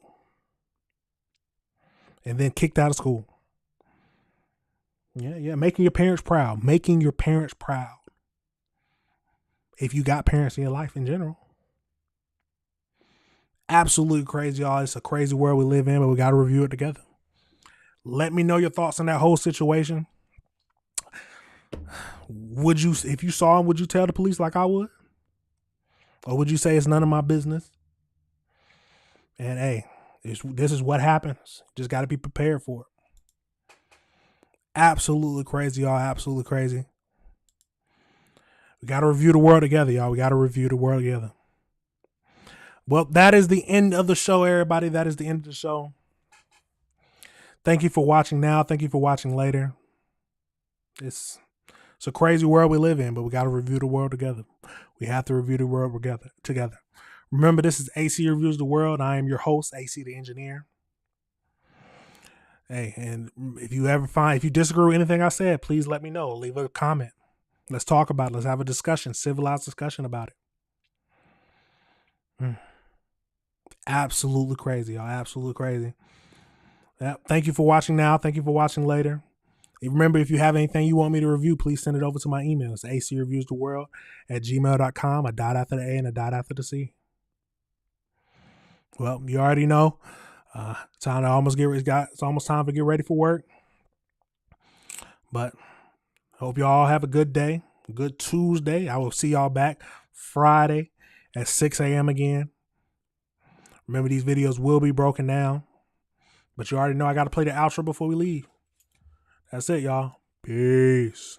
and then kicked out of school. Yeah, making your parents proud. Making your parents proud. If you got parents in your life in general. Absolutely crazy, y'all. It's a crazy world we live in, but we got to review it together. Let me know your thoughts on that whole situation. Would you, if you saw him, would you tell the police like I would? Or would you say it's none of my business? And hey, this is what happens. Just got to be prepared for it. Absolutely crazy, y'all. Absolutely crazy. We got to review the world together, y'all. We got to review the world together. Well, that is the end of the show, everybody. That is the end of the show. Thank you for watching now. Thank you for watching later. It's a crazy world we live in, but we got to review the world together. We have to review the world together. Remember, this is AC Reviews the World. I am your host, AC the Engineer. Hey, and if you disagree with anything I said, please let me know. Leave a comment. Let's talk about it. Let's have a discussion, civilized discussion about it. Absolutely crazy, y'all. Absolutely crazy. Yeah, thank you for watching now. Thank you for watching later. And remember, if you have anything you want me to review, please send it over to my email. It's acreviewstheworld@gmail.com. A dot after the A and a dot after the C. Well, you already know. It's almost time to get ready for work. But hope y'all have a good day, good Tuesday. I will see y'all back Friday at 6 a.m. again. Remember, these videos will be broken down. But you already know I got to play the outro before we leave. That's it, y'all. Peace.